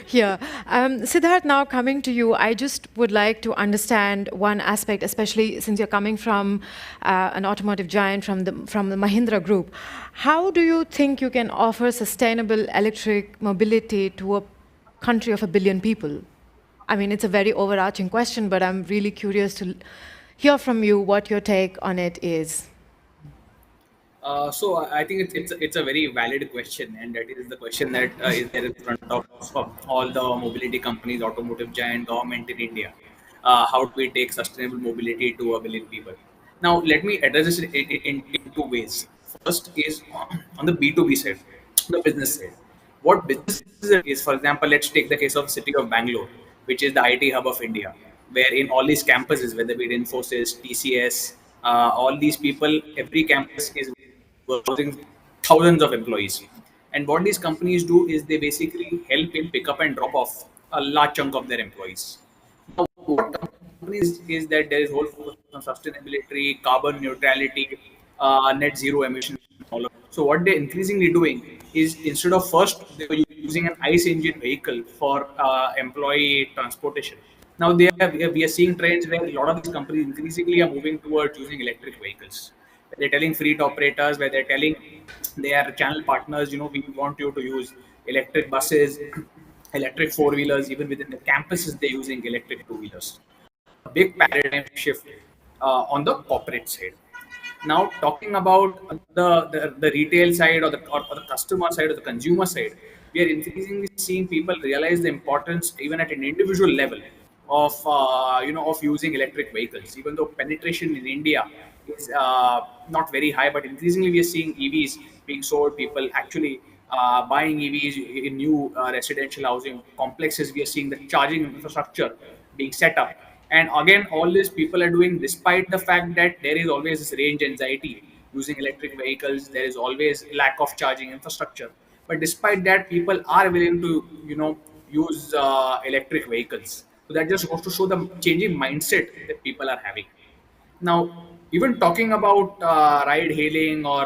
here. Siddharth, now coming to you, I just would like to understand one aspect, especially since you're coming from an automotive giant from the Mahindra Group. How do you think you can offer sustainable electric mobility to a country of 1 billion people? I mean, it's a very overarching question, but I'm really curious to hear from you what your take on it is. So I think it's a very valid question, and that is the question that is there in front of all the mobility companies, automotive giant, government in India. How do we take sustainable mobility to 1 billion people? Now, let me address this in two ways. First is on the B2B side, the business side. What business is, for example, let's take the case of city of Bangalore, which is the IT hub of India, where in all these campuses, whether it be Infosys, TCS, all these people, every campus is housing thousands of employees. And what these companies do is they basically help in pick up and drop off a large chunk of their employees. Now, what companies is that there is whole focus on sustainability, carbon neutrality, net zero emissions. So what they're increasingly doing is instead of first they were using an ICE engine vehicle for employee transportation. Now we are seeing trends where a lot of these companies increasingly are moving towards using electric vehicles. They're telling fleet operators, where they're telling their channel partners, we want you to use electric buses, electric four-wheelers, even within the campuses they're using electric two-wheelers. A big paradigm shift on the corporate side. Now, talking about the retail side or the customer side or the consumer side, we are increasingly seeing people realize the importance, even at an individual level, of using electric vehicles. Even though penetration in India is not very high, but increasingly we are seeing EVs being sold. People actually buying EVs in new residential housing complexes. We are seeing the charging infrastructure being set up. And again, all these people are doing despite the fact that there is always this range anxiety using electric vehicles. There is always lack of charging infrastructure. But despite that, people are willing to, use electric vehicles. So that just goes to show the changing mindset that people are having. Now, even talking about ride hailing or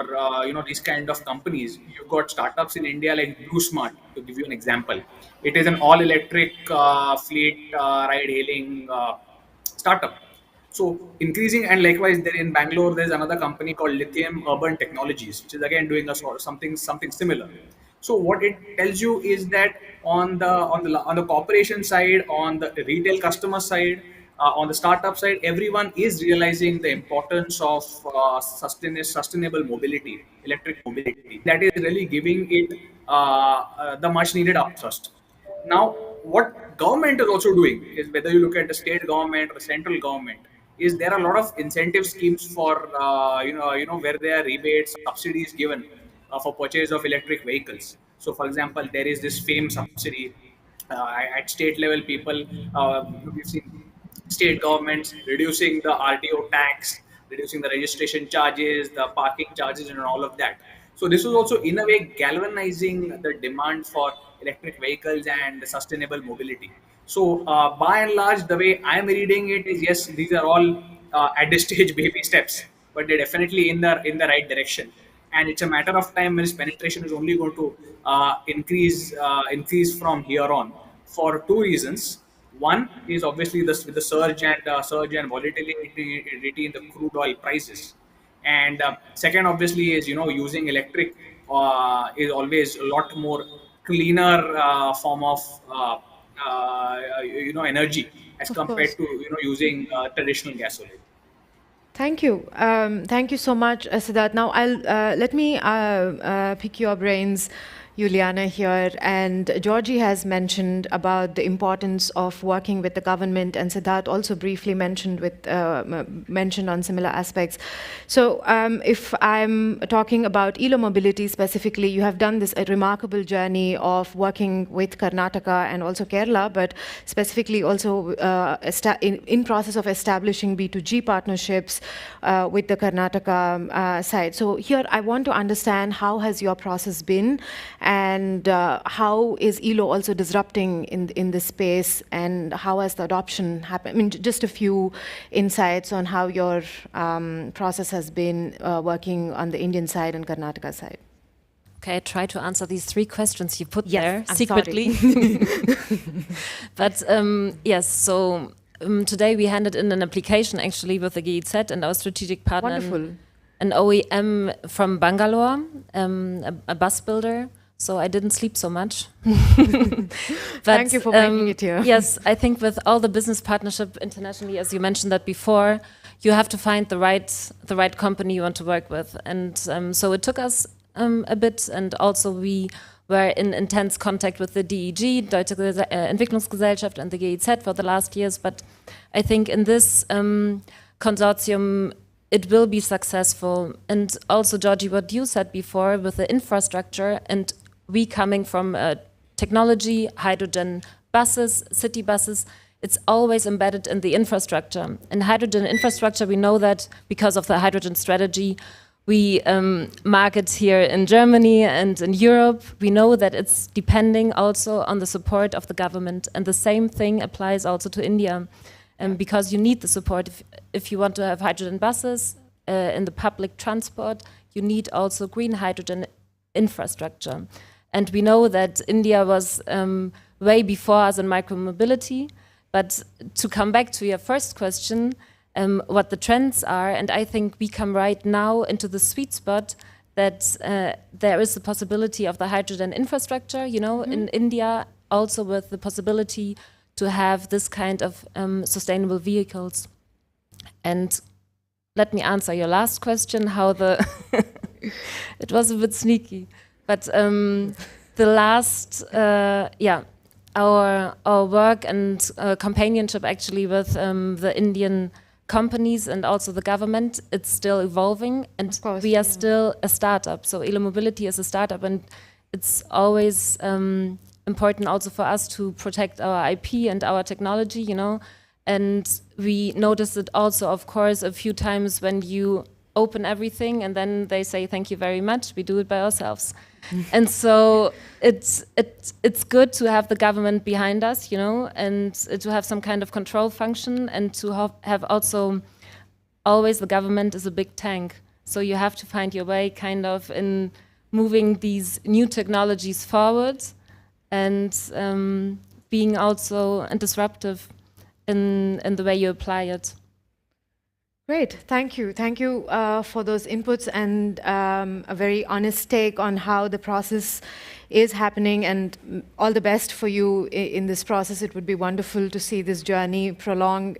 these kind of companies, you've got startups in India like Blue Smart. To give you an example, it is an all-electric fleet ride hailing startup. So increasing, and likewise there in Bangalore, there's another company called Lithium Urban Technologies, which is again doing a sort of something similar. So what it tells you is that on the corporation side, on the retail customer side, on the startup side, everyone is realizing the importance of sustainable mobility, electric mobility. That is really giving it the much needed upthrust. Now, what government is also doing is, whether you look at the state government or the central government, is there are a lot of incentive schemes for where there are rebates, subsidies given for purchase of electric vehicles. So, for example, there is this FAME subsidy at state level. People we've seen state governments reducing the RTO tax, reducing the registration charges, the parking charges, and all of that. So this is also in a way galvanizing the demand for electric vehicles and sustainable mobility. So by and large, the way I'm reading it is, yes, these are all at this stage baby steps, but they're definitely in the right direction. And it's a matter of time when this penetration is only going to increase from here on, for two reasons. One is obviously the surge and volatility in the crude oil prices, and second obviously is, using electric is always a lot more cleaner form of energy as Of compared course. to using traditional gasoline. Thank you. Thank you so much, Siddharth. Now, let me pick your brains, Juliana, here. And Georgie has mentioned about the importance of working with the government, and Siddharth also briefly mentioned on similar aspects. So, if I'm talking about ELO mobility specifically, you have done this a remarkable journey of working with Karnataka and also Kerala, but specifically also in process of establishing B2G partnerships with the Karnataka side. So here I want to understand, how has your process been, and how is ELO also disrupting in this space, and how has the adoption happened? I mean, just a few insights on how your process has been working on the Indian side and Karnataka side. Okay, I try to answer these three questions you put Yes, there I'm secretly. But yes, so today we handed in an application actually with the GIZ and our strategic partner, Wonderful. an OEM from Bangalore, a bus builder. So I didn't sleep so much. But, Thank you for bringing it here. Yes, I think with all the business partnership internationally, as you mentioned that before, you have to find the right company you want to work with. And so it took us a bit, and also we were in intense contact with the DEG, Deutsche Entwicklungsgesellschaft, and the GIZ for the last years. But I think in this consortium, it will be successful. And also, Georgie, what you said before with the infrastructure, and we coming from technology, hydrogen buses, city buses, it's always embedded in the infrastructure. In hydrogen infrastructure, we know that because of the hydrogen strategy, we market here in Germany and in Europe. We know that it's depending also on the support of the government. And the same thing applies also to India. Because you need the support. If you want to have hydrogen buses in the public transport, you need also green hydrogen infrastructure. And we know that India was way before us in micromobility. But to come back to your first question, what the trends are, and I think we come right now into the sweet spot that there is the possibility of the hydrogen infrastructure, in India, also with the possibility to have this kind of sustainable vehicles. And let me answer your last question, how the... It was a bit sneaky. But the last, our work and companionship actually with the Indian companies and also the government, it's still evolving, and course, we are still a startup. So Elo Mobility is a startup, and it's always important also for us to protect our IP and our technology, you know. And we noticed it also, of course, a few times when you open everything and then they say, thank you very much, we do it by ourselves. And so it's good to have the government behind us, you know, and to have some kind of control function, and to have also always the government is a big tank. So you have to find your way kind of in moving these new technologies forward, and being also disruptive in the way you apply it. Great, thank you. Thank you for those inputs and a very honest take on how the process is happening, and all the best for you in this process. It would be wonderful to see this journey prolong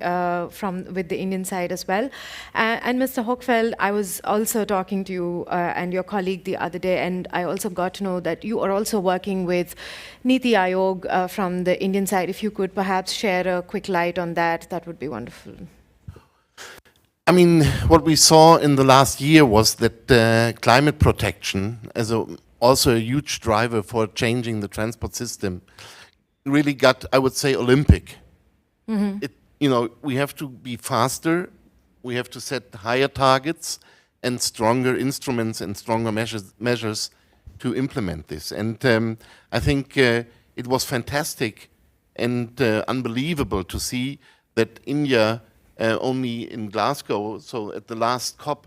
with the Indian side as well. And Mr. Hochfeld, I was also talking to you and your colleague the other day, and I also got to know that you are also working with Niti Aayog from the Indian side. If you could perhaps share a quick light on that, that would be wonderful. I mean, what we saw in the last year was that climate protection, as also a huge driver for changing the transport system, really got, I would say, Olympic. You know, we have to be faster, we have to set higher targets and stronger instruments and stronger measures to implement this. And I think it was fantastic and unbelievable to see that India only in Glasgow, so at the last COP,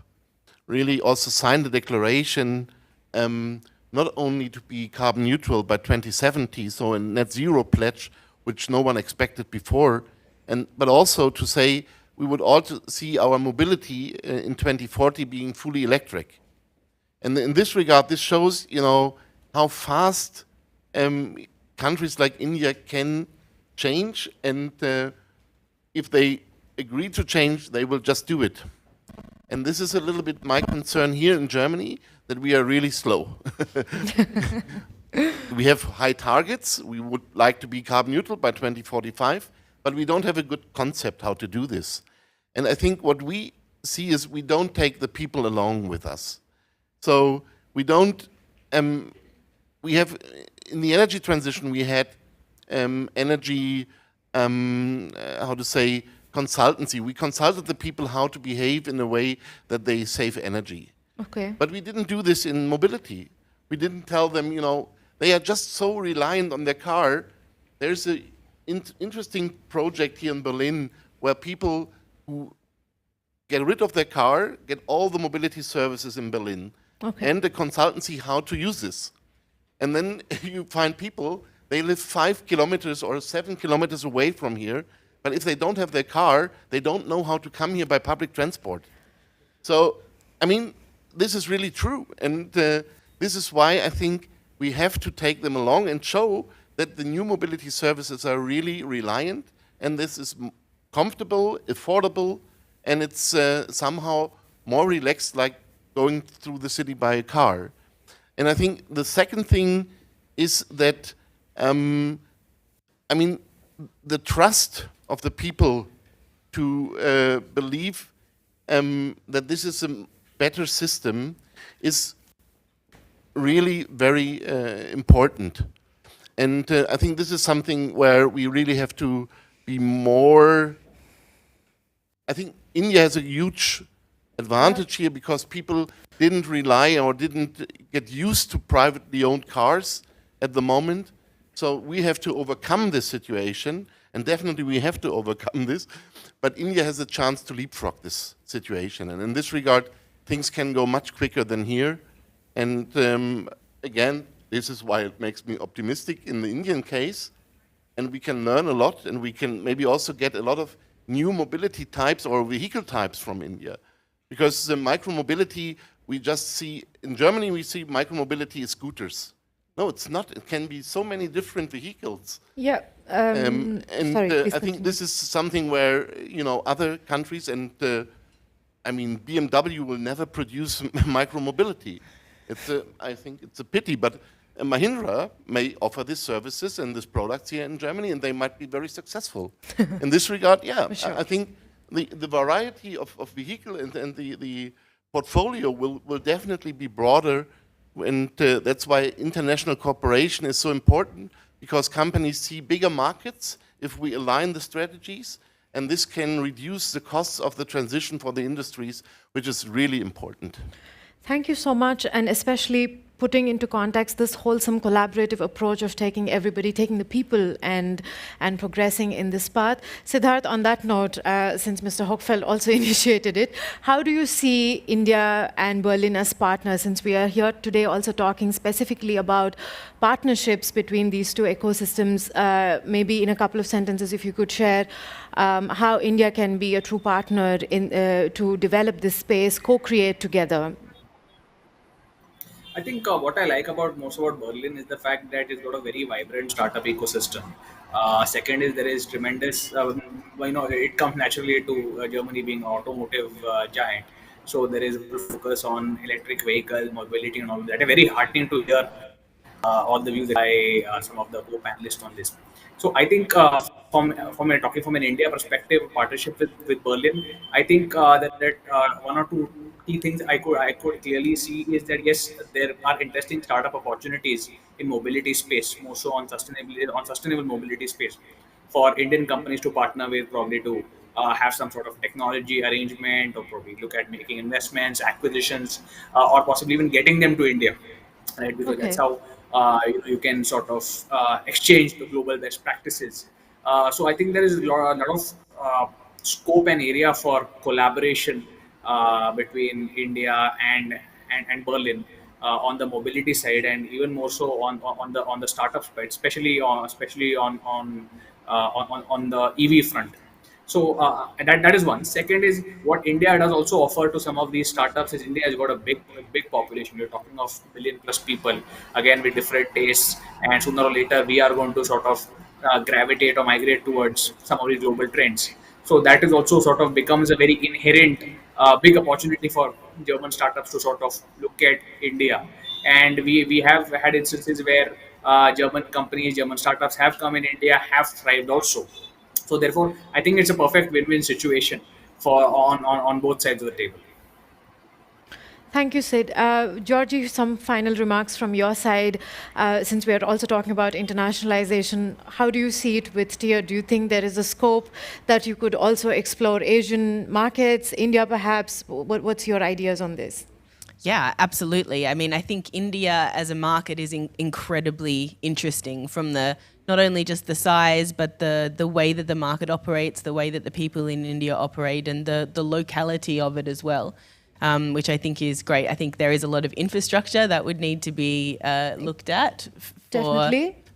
really also signed a declaration not only to be carbon neutral by 2070, so a net zero pledge, which no one expected before, but also to say we would also see our mobility in 2040 being fully electric. And in this regard, this shows, you know, how fast countries like India can change, and if they agree to change, they will just do it. And this is a little bit my concern here in Germany, that we are really slow. We have high targets. We would like to be carbon neutral by 2045, but we don't have a good concept how to do this. And I think what we see is we don't take the people along with us. So we don't, we have, in the energy transition, we had energy, how to say, consultancy. We consulted the people how to behave in a way that they save energy. Okay. But we didn't do this in mobility. We didn't tell them, you know, they are just so reliant on their car. There's an interesting project here in Berlin where people who get rid of their car get all the mobility services in Berlin, and the consultancy how to use this. And then you find people, they live 5 kilometers or 7 kilometers away from here, but if they don't have their car, they don't know how to come here by public transport. So, I mean, this is really true. And this is why I think we have to take them along and show that the new mobility services are really reliant, and this is comfortable, affordable, and it's somehow more relaxed, like going through the city by a car. And I think the second thing is that, I mean, the trust of the people to believe that this is a better system is really very important. And I think this is something where we really have to be more, I think India has a huge advantage here because people didn't rely or didn't get used to privately owned cars at the moment. So we have to overcome this situation, and definitely we have to overcome this, but India has a chance to leapfrog this situation. And in this regard, things can go much quicker than here. And again, this is why it makes me optimistic in the Indian case. And we can learn a lot, and we can maybe also get a lot of new mobility types or vehicle types from India. Because the micromobility, we just see, in Germany we see micromobility as scooters. No, it's not. It can be so many different vehicles. Yeah. I think this is something where, you know, other countries, and I mean, BMW will never produce micromobility. I think it's a pity, but Mahindra may offer these services and these products here in Germany, and they might be very successful. In this regard, yeah, Sure. I think the variety of vehicle and the portfolio will definitely be broader, and that's why international cooperation is so important, because companies see bigger markets if we align the strategies, and this can reduce the costs of the transition for the industries, which is really important. Thank you so much, and especially putting into context this wholesome collaborative approach of taking the people and progressing in this path. Siddharth, on that note, since Mr. Hochfeld also initiated it, how do you see India and Berlin as partners, since we are here today also talking specifically about partnerships between these two ecosystems? Maybe in a couple of sentences, if you could share how India can be a true partner to develop this space, co-create together. I think what I like most about Berlin is the fact that it's got a very vibrant startup ecosystem. Second is there is tremendous, it comes naturally to Germany being an automotive giant. So there is a focus on electric vehicles, mobility, and all that. Very heartening to hear all the views by some of the co-panelists on this. So I think talking from an India perspective, partnership with Berlin, I think that one or two key things I could clearly see is that yes, there are interesting startup opportunities in mobility space, more so on sustainable mobility space, for Indian companies to partner with, probably to have some sort of technology arrangement, or probably look at making investments, acquisitions, or possibly even getting them to India, right? Because that's Okay. how you can sort of exchange the global best practices. So I think there is a lot of scope and area for collaboration between India and Berlin on the mobility side, and even more so on the startup side, especially on the EV front. So that is one. Second is what India does also offer to some of these startups is India has got a big population. We're talking of billion plus people, again with different tastes, and sooner or later we are going to sort of gravitate or migrate towards some of these global trends. So that is also sort of becomes a very inherent big opportunity for German startups to sort of look at India. And we have had instances where German companies, German startups have come in India, have thrived also. So therefore, I think it's a perfect win-win situation for on both sides of the table. Thank you, Sid. Georgie, some final remarks from your side. Since we are also talking about internationalization, how do you see it with TIER? Do you think there is a scope that you could also explore Asian markets, India perhaps? What's your ideas on this? Yeah, absolutely. I mean, I think India as a market is incredibly interesting, from the not only just the size, but the way that the market operates, the way that the people in India operate, and the locality of it as well, which I think is great. I think there is a lot of infrastructure that would need to be looked at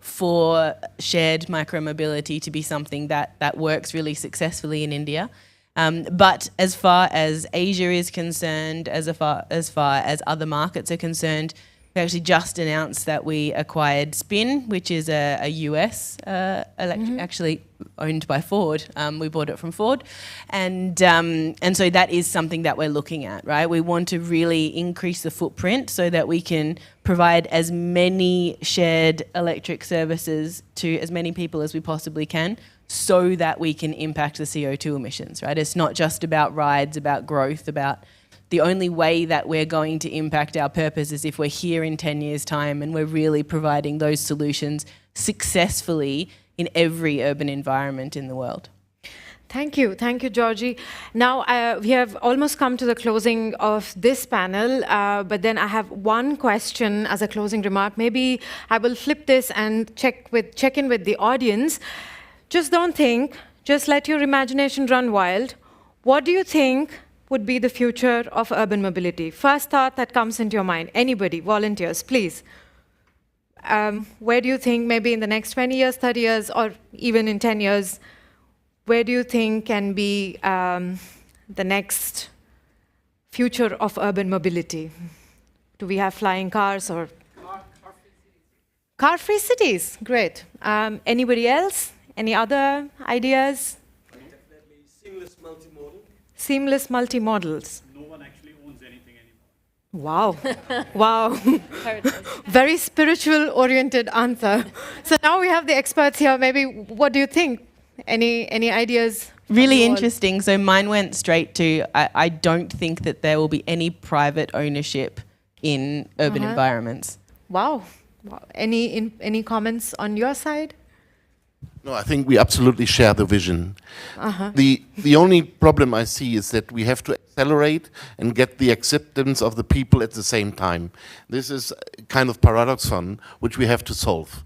for shared micromobility to be something that works really successfully in India. But as far as Asia is concerned, as far as other markets are concerned, we actually just announced that we acquired Spin, which is a US electric, actually owned by Ford. We bought it from Ford, and so that is something that we're looking at, right? We want to really increase the footprint so that we can provide as many shared electric services to as many people as we possibly can, so that we can impact the CO2 emissions, right? It's not just about rides, about growth, about the only way that we're going to impact our purpose is if we're here in 10 years' time and we're really providing those solutions successfully in every urban environment in the world. Thank you, Georgie. Now, we have almost come to the closing of this panel, but then I have one question as a closing remark. Maybe I will flip this and check in with the audience. Just don't think, just let your imagination run wild. What do you think would be the future of urban mobility? First thought that comes into your mind. Anybody, volunteers, please. Where do you think, maybe in the next 20 years, 30 years, or even in 10 years, where do you think can be the next future of urban mobility? Do we have flying cars or? Car-free cities, great. Anybody else? Any other ideas? Definitely seamless multimodal. Seamless multimodals. No one actually owns anything anymore. Wow. Wow. Paradise. Very spiritual oriented answer. So now we have the experts here. Maybe what do you think? Any ideas? from Really you all? interesting. So mine went straight to I don't think that there will be any private ownership in urban environments. Wow. Wow. Any comments on your side? No, I think we absolutely share the vision. The only problem I see is that we have to accelerate and get the acceptance of the people at the same time. This is a kind of paradoxon which we have to solve,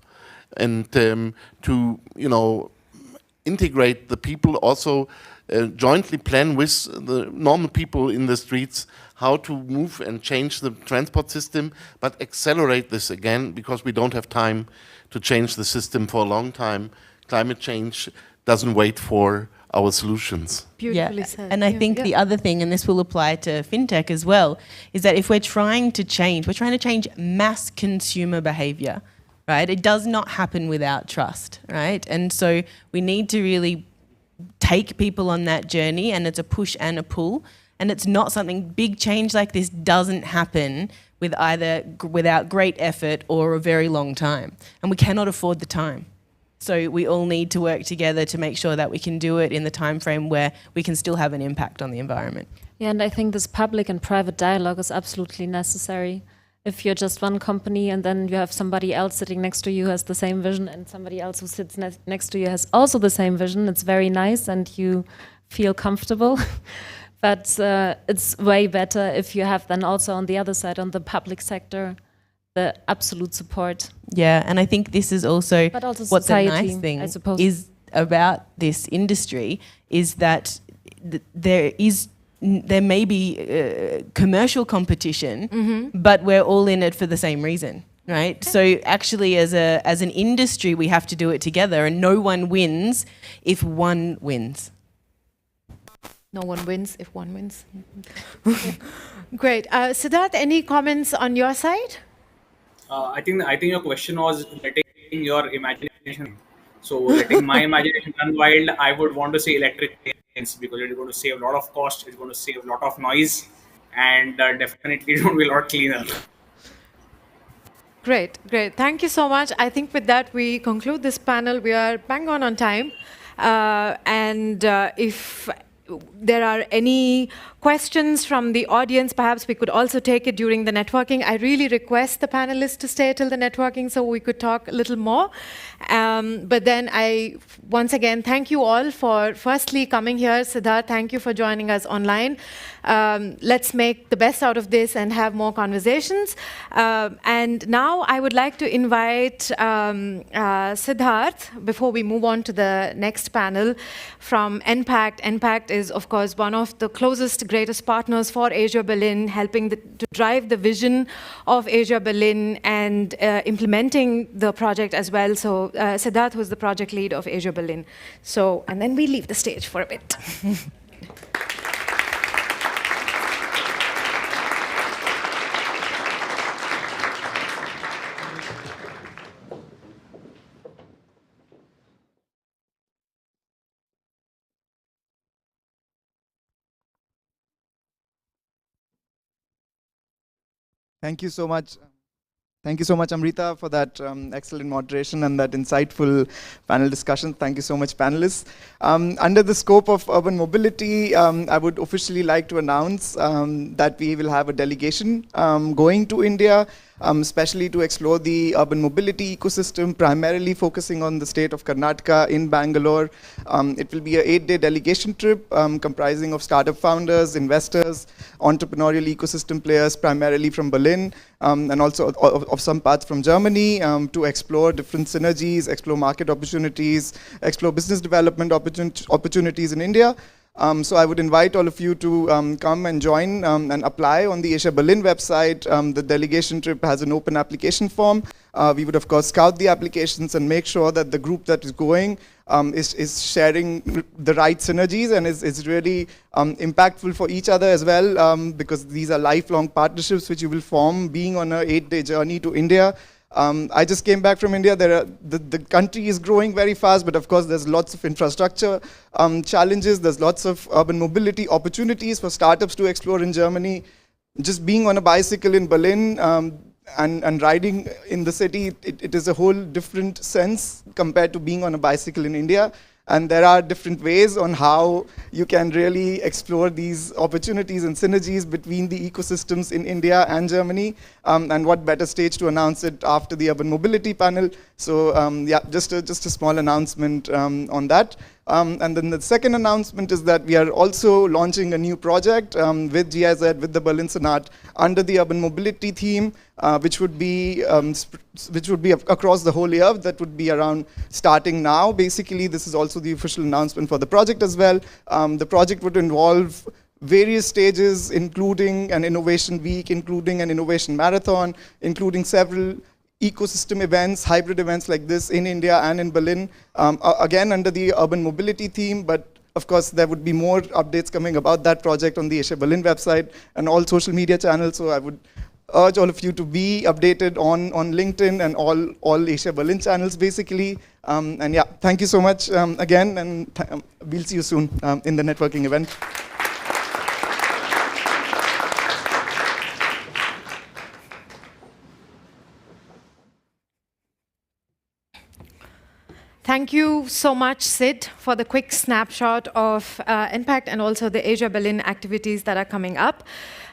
and to integrate the people, also jointly plan with the normal people in the streets how to move and change the transport system, but accelerate this again, because we don't have time to change the system for a long time. Climate change doesn't wait for our solutions. Beautifully said. And I Yeah, think yeah. the other thing, and this will apply to fintech as well, is that if we're trying to change mass consumer behavior, right? It does not happen without trust, right? And so we need to really take people on that journey, and it's a push and a pull. And it's not something, big change like this doesn't happen without great effort or a very long time. And we cannot afford the time. So we all need to work together to make sure that we can do it in the time frame where we can still have an impact on the environment. Yeah, and I think this public and private dialogue is absolutely necessary. If you're just one company and then you have somebody else sitting next to you who has the same vision, and somebody else who sits next to you has also the same vision, it's very nice and you feel comfortable. But it's way better if you have then also on the other side, on the public sector, the absolute support. Yeah, and I think this is also, But also what's a society, nice thing I suppose. is about this industry is that there may be commercial competition, but we're all in it for the same reason, right? So actually, as an industry, we have to do it together, and no one wins if one wins. No one wins if one wins. Great. Siddharth, any comments on your side? I think your question was letting your imagination. So letting my imagination run wild, I would want to say electric trains, because it's going to save a lot of cost, it's going to save a lot of noise, and definitely it will be a lot cleaner. Great, great. Thank you so much. I think with that we conclude this panel. We are bang on time. And if there are any questions from the audience, perhaps we could also take it during the networking. I really request the panelists to stay till the networking so we could talk a little more. But then I, once again, thank you all for firstly coming here. Siddharth, thank you for joining us online. Let's make the best out of this and have more conversations. And now I would like to invite Siddharth, before we move on to the next panel, from enpact. Enpact is, of course, one of the closest, greatest partners for AsiaBerlin, helping to drive the vision of AsiaBerlin and implementing the project as well. So Siddharth was the project lead of AsiaBerlin. So, and then we leave the stage for a bit. Thank you so much. Thank you so much, Amrita, for that excellent moderation and that insightful panel discussion. Thank you so much, panelists. Under the scope of urban mobility, I would officially like to announce that we will have a delegation going to India, especially to explore the urban mobility ecosystem, primarily focusing on the state of Karnataka in Bangalore. It will be an 8-day delegation trip comprising of startup founders, investors, entrepreneurial ecosystem players, primarily from Berlin, and also of some parts from Germany, to explore different synergies, explore market opportunities, explore business development opportunities in India. So I would invite all of you to come and join and apply on the AsiaBerlin website. The delegation trip has an open application form. We would, of course, scout the applications and make sure that the group that is going is sharing the right synergies and is really impactful for each other as well, because these are lifelong partnerships which you will form being on an 8-day journey to India. I just came back from India. The country is growing very fast, but of course there's lots of infrastructure challenges. There's lots of urban mobility opportunities for startups to explore in Germany. just being on a bicycle in Berlin and riding in the city, it is a whole different sense compared to being on a bicycle in India. And there are different ways on how you can really explore these opportunities and synergies between the ecosystems in India and Germany. And what better stage to announce it after the urban mobility panel. So yeah, just a small announcement on that. And then the second announcement is that we are also launching a new project with GIZ, with the Berlin Senat, under the urban mobility theme, which would be across the whole year. That would be around starting now. Basically, this is also the official announcement for the project as well. The project would involve various stages, including an innovation week, including an innovation marathon, including several ecosystem events, hybrid events like this in India and in Berlin, again under the urban mobility theme, but of course there would be more updates coming about that project on the AsiaBerlin website and all social media channels, so I would urge all of you to be updated on LinkedIn and all AsiaBerlin channels basically. And yeah, thank you so much again, and we'll see you soon in the networking event. Thank you so much, Sid, for the quick snapshot of enpact and also the AsiaBerlin activities that are coming up.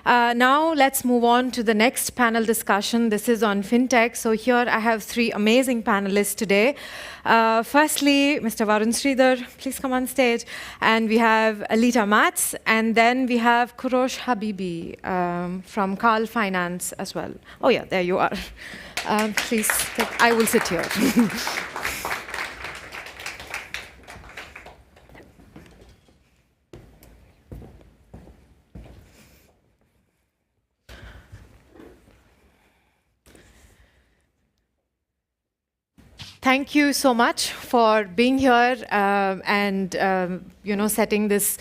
Now let's move on to the next panel discussion. This is on fintech. So here I have three amazing panelists today. Firstly, Mr. Varun Sridhar, please come on stage. And we have Alita Mats, and then we have Kurosh Habibi from Carl Finance as well. Oh yeah, there you are. Please, I will sit here. Thank you so much for being here and setting this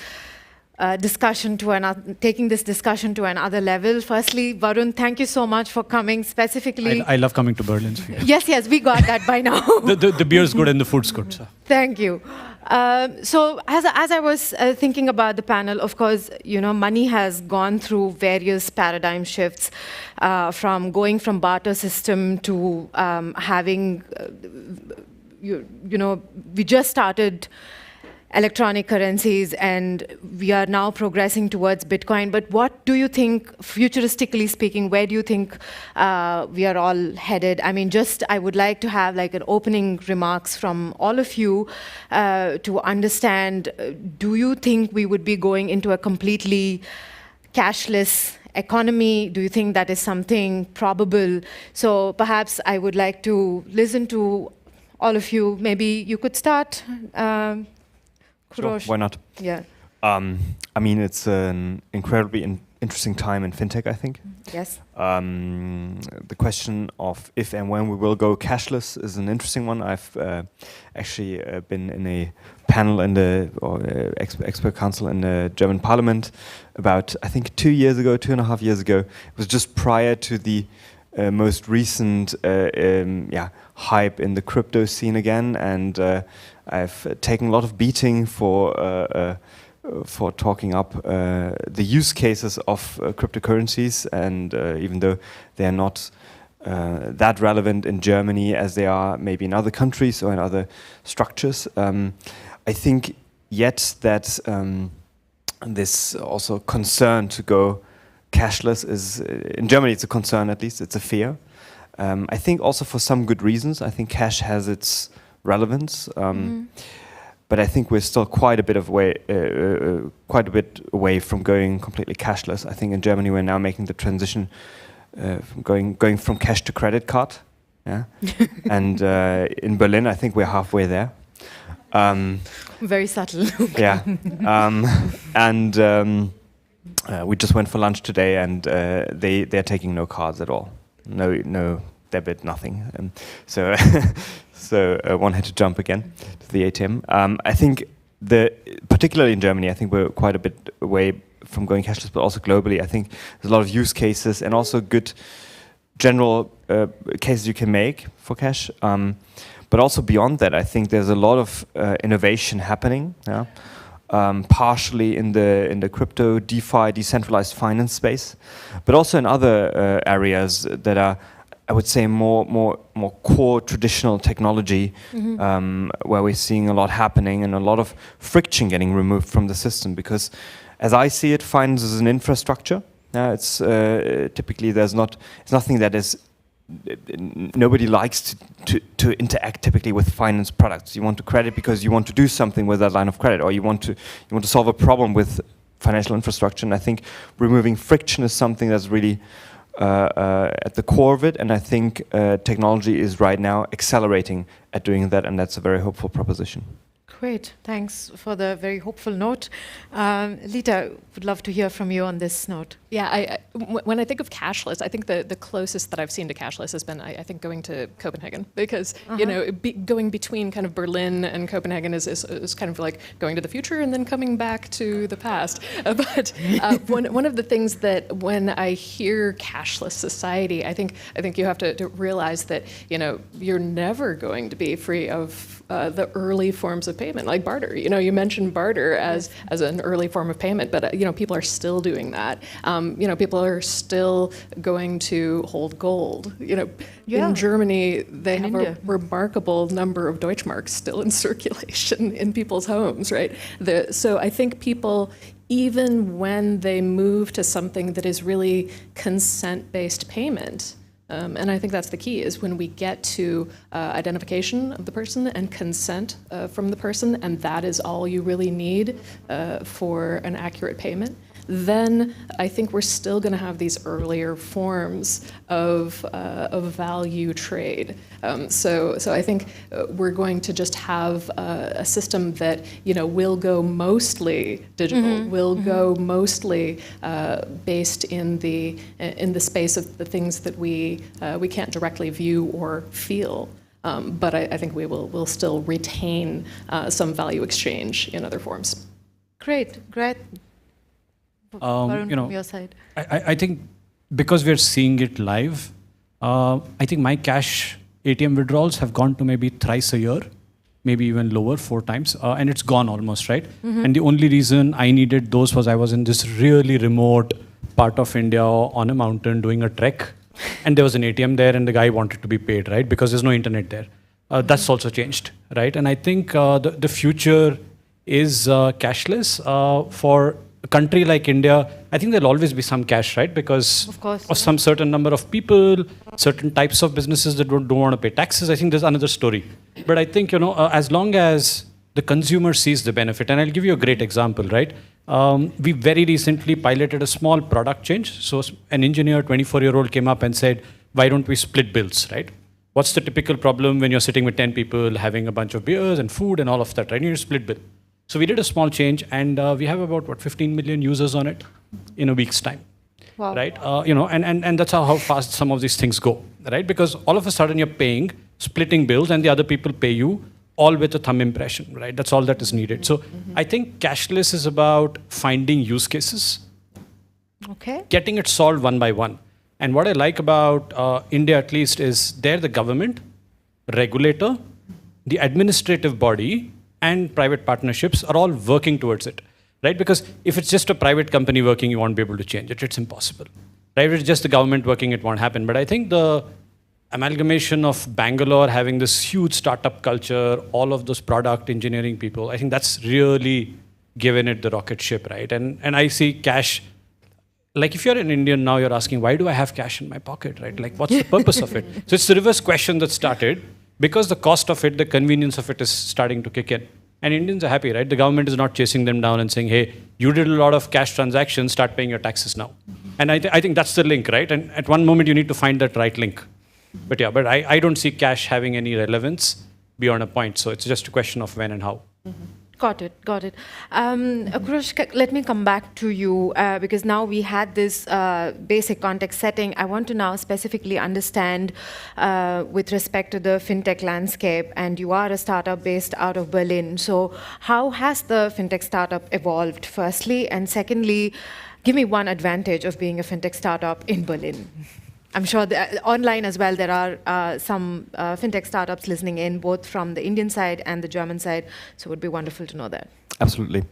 discussion to another, taking this discussion to another level. Firstly, Varun, thank you so much for coming specifically. I love coming to Berlin. So yeah. Yes, we got that by now. the beer's good and the food's good. So. Thank you. So as I was thinking about the panel, of course, money has gone through various paradigm shifts, from going from barter system to having, we just started electronic currencies, and we are now progressing towards Bitcoin. But what do you think, futuristically speaking, where do you think we are all headed? I mean, I would like to have like an opening remarks from all of you to understand, do you think we would be going into a completely cashless economy? Do you think that is something probable? So perhaps I would like to listen to all of you. Maybe you could start. Sure, why not? Yeah. I mean, it's an incredibly interesting time in fintech, I think. Yes. The question of if and when we will go cashless is an interesting one. I've actually been in a panel in the expert council in the German Parliament about, I think, 2.5 years ago. It was just prior to the most recent hype in the crypto scene again, and I've taken a lot of beating for talking up the use cases of cryptocurrencies, and even though they are not that relevant in Germany as they are maybe in other countries or in other structures, I think yet that this also concern to go cashless is, in Germany it's a concern, at least it's a fear. I think also for some good reasons. I think cash has its relevance, but I think we're still quite a bit away from going completely cashless. I think in Germany we're now making the transition from going from cash to credit card, yeah. And in Berlin I think we're halfway there. Very subtle. Yeah, and we just went for lunch today, and they're taking no cards at all, no debit, nothing. So one had to jump again to the ATM. I think particularly in Germany, I think we're quite a bit away from going cashless, but also globally, I think there's a lot of use cases and also good general cases you can make for cash. But also beyond that, I think there's a lot of innovation happening. Yeah? partially in the crypto, DeFi, decentralized finance space, but also in other areas that are, I would say, more core traditional technology, where we're seeing a lot happening and a lot of friction getting removed from the system. Because, as I see it, finance is an infrastructure. It's typically it's nothing that is. Nobody likes to interact typically with finance products. You want to credit because you want to do something with that line of credit, or you want to solve a problem with financial infrastructure. And I think removing friction is something that's really at the core of it, and I think technology is right now accelerating at doing that, and that's a very hopeful proposition. Great, thanks for the very hopeful note. Lita, would love to hear from you on this note. Yeah, when I think of cashless, I think the closest that I've seen to cashless has been, I think, going to Copenhagen, because going between kind of Berlin and Copenhagen is kind of like going to the future and then coming back to the past. But one of the things that when I hear cashless society, I think you have to realize that you're never going to be free of the early forms of payment, like barter. You mentioned barter as an early form of payment, but people are still doing that. People are still going to hold gold. In Germany, they have a remarkable number of Deutschmarks still in circulation in people's homes, right? So I think people, even when they move to something that is really consent-based payment, and I think that's the key, is when we get to identification of the person and consent from the person, and that is all you really need for an accurate payment, then I think we're still going to have these earlier forms of value trade. So I think we're going to just have a system that will go mostly digital, will go mostly based in the space of the things that we can't directly view or feel. But I think we'll still retain some value exchange in other forms. Great. Varun, from your side. I think because we're seeing it live, I think my cash ATM withdrawals have gone to maybe thrice a year, maybe even lower, 4 times, and it's gone almost, right? And the only reason I needed those was I was in this really remote part of India on a mountain doing a trek, and there was an ATM there, and the guy wanted to be paid, right? Because there's no internet there. That's also changed, right? And I think the future is cashless for a country like India. I think there'll always be some cash, right? Because of some certain number of people, certain types of businesses that don't want to pay taxes. I think there's another story. But I think, as long as the consumer sees the benefit, and I'll give you a great example, right? We very recently piloted a small product change. So an engineer, 24-year-old, came up and said, why don't we split bills, right? What's the typical problem when you're sitting with 10 people, having a bunch of beers and food and all of that, right? You need to split bill. So we did a small change, and we have about 15 million users on it in a week's time, right? And that's how fast some of these things go, right? Because all of a sudden you're paying, splitting bills, and the other people pay you, all with a thumb impression, right? That's all that is needed. So I think cashless is about finding use cases, getting it solved one by one. And what I like about India, at least, is there the government, regulator, the administrative body, and private partnerships are all working towards it, right? Because if it's just a private company working, you won't be able to change it. It's impossible, right? If it's just the government working, it won't happen. But I think the amalgamation of Bangalore having this huge startup culture, all of those product engineering people, I think that's really given it the rocket ship, right? And I see cash, like if you're an Indian now, you're asking, why do I have cash in my pocket, right? Like, what's the purpose of it? So it's the reverse question that started. Because the cost of it, the convenience of it is starting to kick in. And Indians are happy, right? The government is not chasing them down and saying, hey, you did a lot of cash transactions, start paying your taxes now. And I think that's the link, right? And at one moment, you need to find that right link. But I don't see cash having any relevance beyond a point. So it's just a question of when and how. Got it. Akrosh, let me come back to you because now we had this basic context setting. I want to now specifically understand with respect to the fintech landscape, and you are a startup based out of Berlin. So how has the fintech startup evolved, firstly? And secondly, give me one advantage of being a fintech startup in Berlin. I'm sure online as well, there are some fintech startups listening in, both from the Indian side and the German side. So it would be wonderful to know that. Absolutely.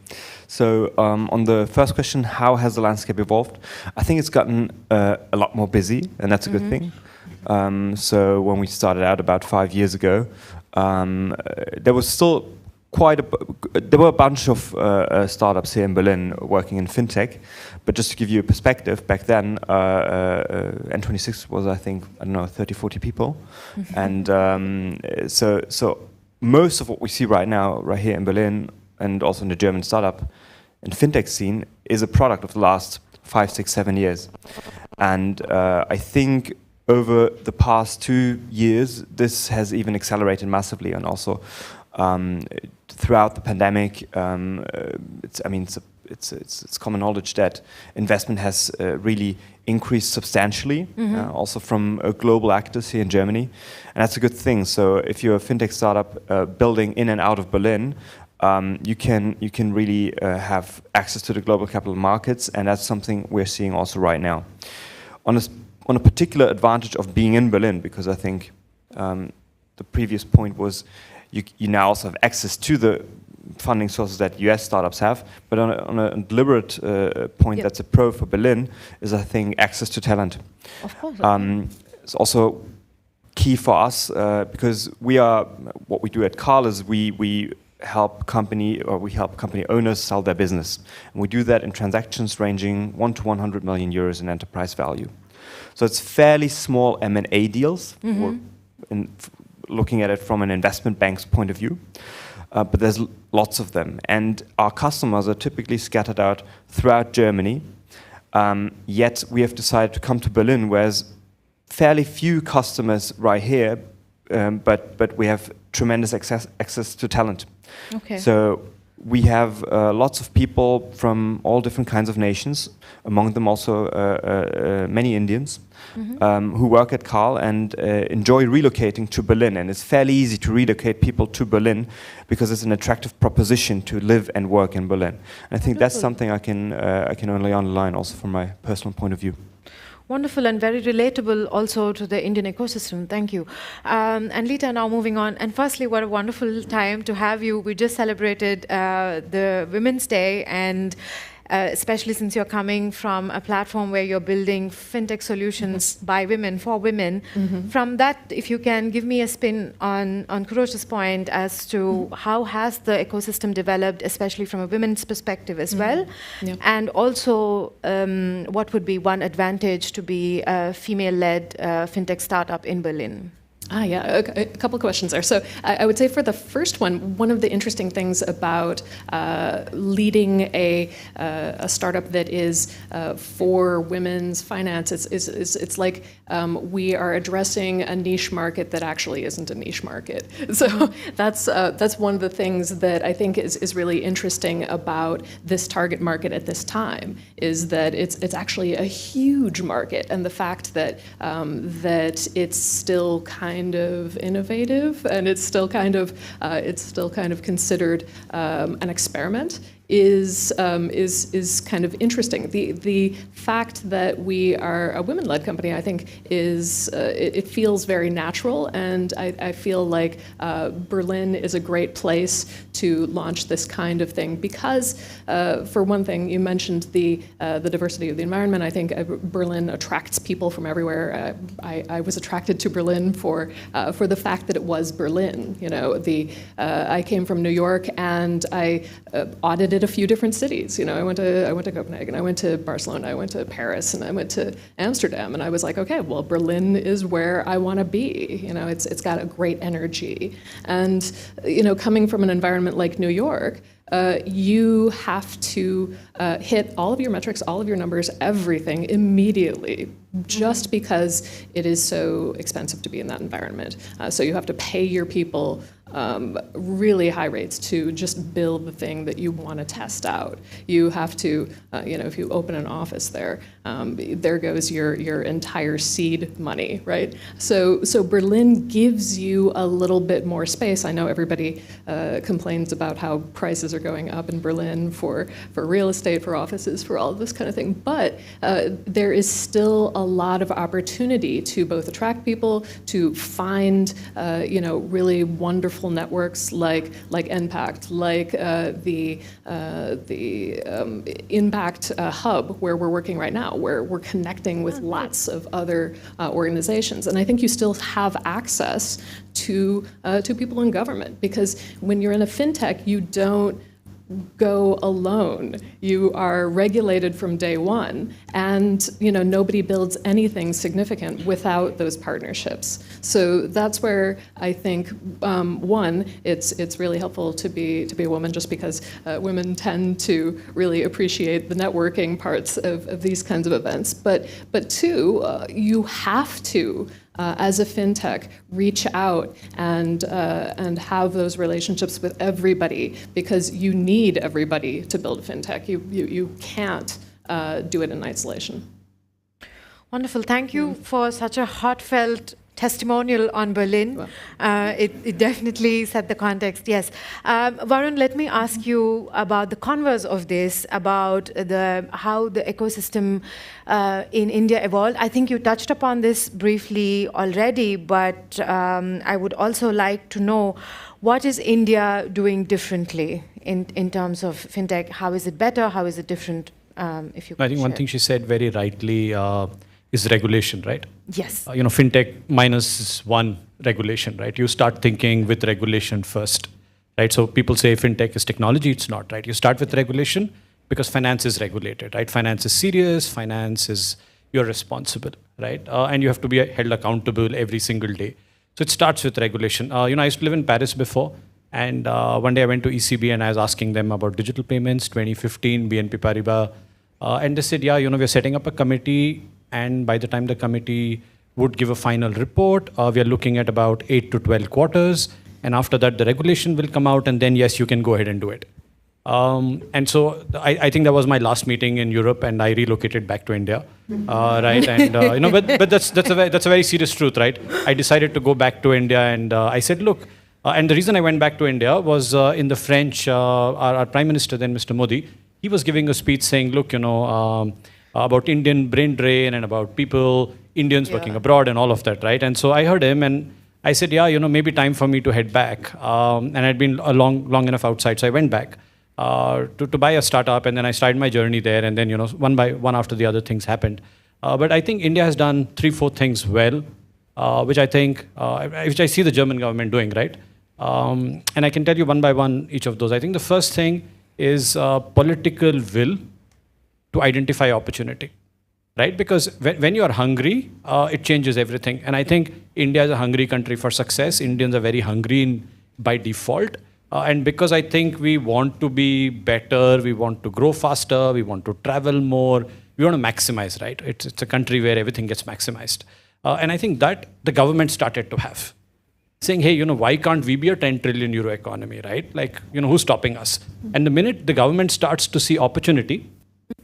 So on the first question, how has the landscape evolved? I think it's gotten a lot more busy, and that's a good thing. So when we started out about 5 years ago, there was still there were a bunch of startups here in Berlin working in fintech. But just to give you a perspective, back then, N26 was, I think, 30, 40 people. And so most of what we see right now, right here in Berlin, and also in the German startup and fintech scene, is a product of the last 5, 6, 7 years. And I think over the past 2 years, this has even accelerated massively. And also throughout the pandemic, it's common knowledge that investment has really increased substantially, also from global actors here in Germany, and that's a good thing. So if you're a fintech startup building in and out of Berlin, you can really have access to the global capital markets, and that's something we're seeing also right now. On a particular advantage of being in Berlin, because I think the previous point was you now also have access to the funding sources that US startups have, but on a deliberate point that's a pro for Berlin is, I think, access to talent. Of course. It's also key for us because what we do at Carl is we help company owners sell their business, and we do that in transactions ranging 1 to 100 million euros in enterprise value. So it's fairly small M&A deals, looking at it from an investment bank's point of view. But there's lots of them. And our customers are typically scattered out throughout Germany. Yet we have decided to come to Berlin, where there's fairly few customers right here, but we have tremendous access to talent. Okay. So we have lots of people from all different kinds of nations, among them also many Indians, who work at Carl and enjoy relocating to Berlin. And it's fairly easy to relocate people to Berlin because it's an attractive proposition to live and work in Berlin. And I think that's something I can only underline also from my personal point of view. Wonderful and very relatable also to the Indian ecosystem. Thank you. And Lita, now moving on. And firstly, what a wonderful time to have you. We just celebrated the Women's Day, and especially since you're coming from a platform where you're building fintech solutions by women, for women. From that, if you can give me a spin on Kurosh's point as to how has the ecosystem developed, especially from a women's perspective as well, and also what would be one advantage to be a female-led fintech startup in Berlin? A couple questions there. So I would say for the first one of the interesting things about leading a startup that is for women's finance is it's like we are addressing a niche market that actually isn't a niche market. So that's one of the things that I think is really interesting about this target market at this time, is that it's actually a huge market, and the fact that that it's still kind of innovative and it's still kind of considered an experiment is kind of interesting. The fact that we are a women-led company, I think, is it feels very natural, and I feel like Berlin is a great place to launch this kind of thing because, for one thing, you mentioned the diversity of the environment. I think Berlin attracts people from everywhere. I was attracted to Berlin for the fact that it was Berlin. You know, I came from New York, and I audited a few different cities. You know, I went to Copenhagen, I went to Barcelona, I went to Paris, and I went to Amsterdam, and I was like, okay, well, Berlin is where I want to be. You know, it's got a great energy, and you know, coming from an environment like New York, you have to hit all of your metrics, all of your numbers, everything immediately, just because it is so expensive to be in that environment. So you have to pay your people really high rates to just build the thing that you want to test out. You have to, you know, if you open an office there, there goes your entire seed money, right? So Berlin gives you a little bit more space. I know everybody complains about how prices are going up in Berlin for real estate, for offices, for all of this kind of thing, but there is still a lot of opportunity to both attract people, to find, you know, really wonderful wonderful networks like enpact, like the Impact Hub, where we're working right now, where we're connecting with lots of other organizations. And I think you still have access to people in government, because when you're in a fintech, you don't go alone. You are regulated from day one, and nobody builds anything significant without those partnerships. So that's where I think one, it's really helpful to be a woman, just because women tend to really appreciate the networking parts of these kinds of events. But two, you have to, as a fintech, reach out and have those relationships with everybody, because you need everybody to build fintech. You can't do it in isolation. Wonderful. Thank you for such a heartfelt testimonial on Berlin. It definitely set the context. Yes. Varun, let me ask you about the converse of this, about how the ecosystem in India evolved. I think you touched upon this briefly already, but I would also like to know, what is India doing differently in terms of fintech? How is it better? How is it different? If you could I think one thing she said very rightly is regulation, right? Yes. Fintech minus one regulation, right? You start thinking with regulation first, right? So people say fintech is technology. It's not, right? You start with regulation because finance is regulated, right? Finance is serious. Finance is, you're responsible, right? And you have to be held accountable every single day. So it starts with regulation. I used to live in Paris before, and one day I went to ECB and I was asking them about digital payments, 2015, BNP Paribas, and they said, yeah, we're setting up a committee, and by the time the committee would give a final report, we are looking at about 8 to 12 quarters, and after that the regulation will come out, and then yes, you can go ahead and do it. And so I think that was my last meeting in Europe, and I relocated back to India, right? And but that's a very serious truth, right? I decided to go back to India, and I said, look, and the reason I went back to India was in the French, our Prime Minister then, Mr. Modi, he was giving a speech saying, look, about Indian brain drain and about people, Indians working abroad and all of that, right? And so I heard him, and I said, yeah, maybe time for me to head back. And I'd been long enough outside, so I went back to buy a startup, and then I started my journey there, and then one by one after the other things happened. But I think India has done 3-4 things well, which I think, which I see the German government doing, right? And I can tell you one by one each of those. I think the first thing is political will to identify opportunity, right? Because when you are hungry, it changes everything. And I think India is a hungry country for success. Indians are very hungry by default. And because I think we want to be better, we want to grow faster, we want to travel more, we want to maximize, right? It's a country where everything gets maximized. And I think that the government started to have. Saying, hey, why can't we be a 10 trillion euro economy, right? Like, who's stopping us? And the minute the government starts to see opportunity,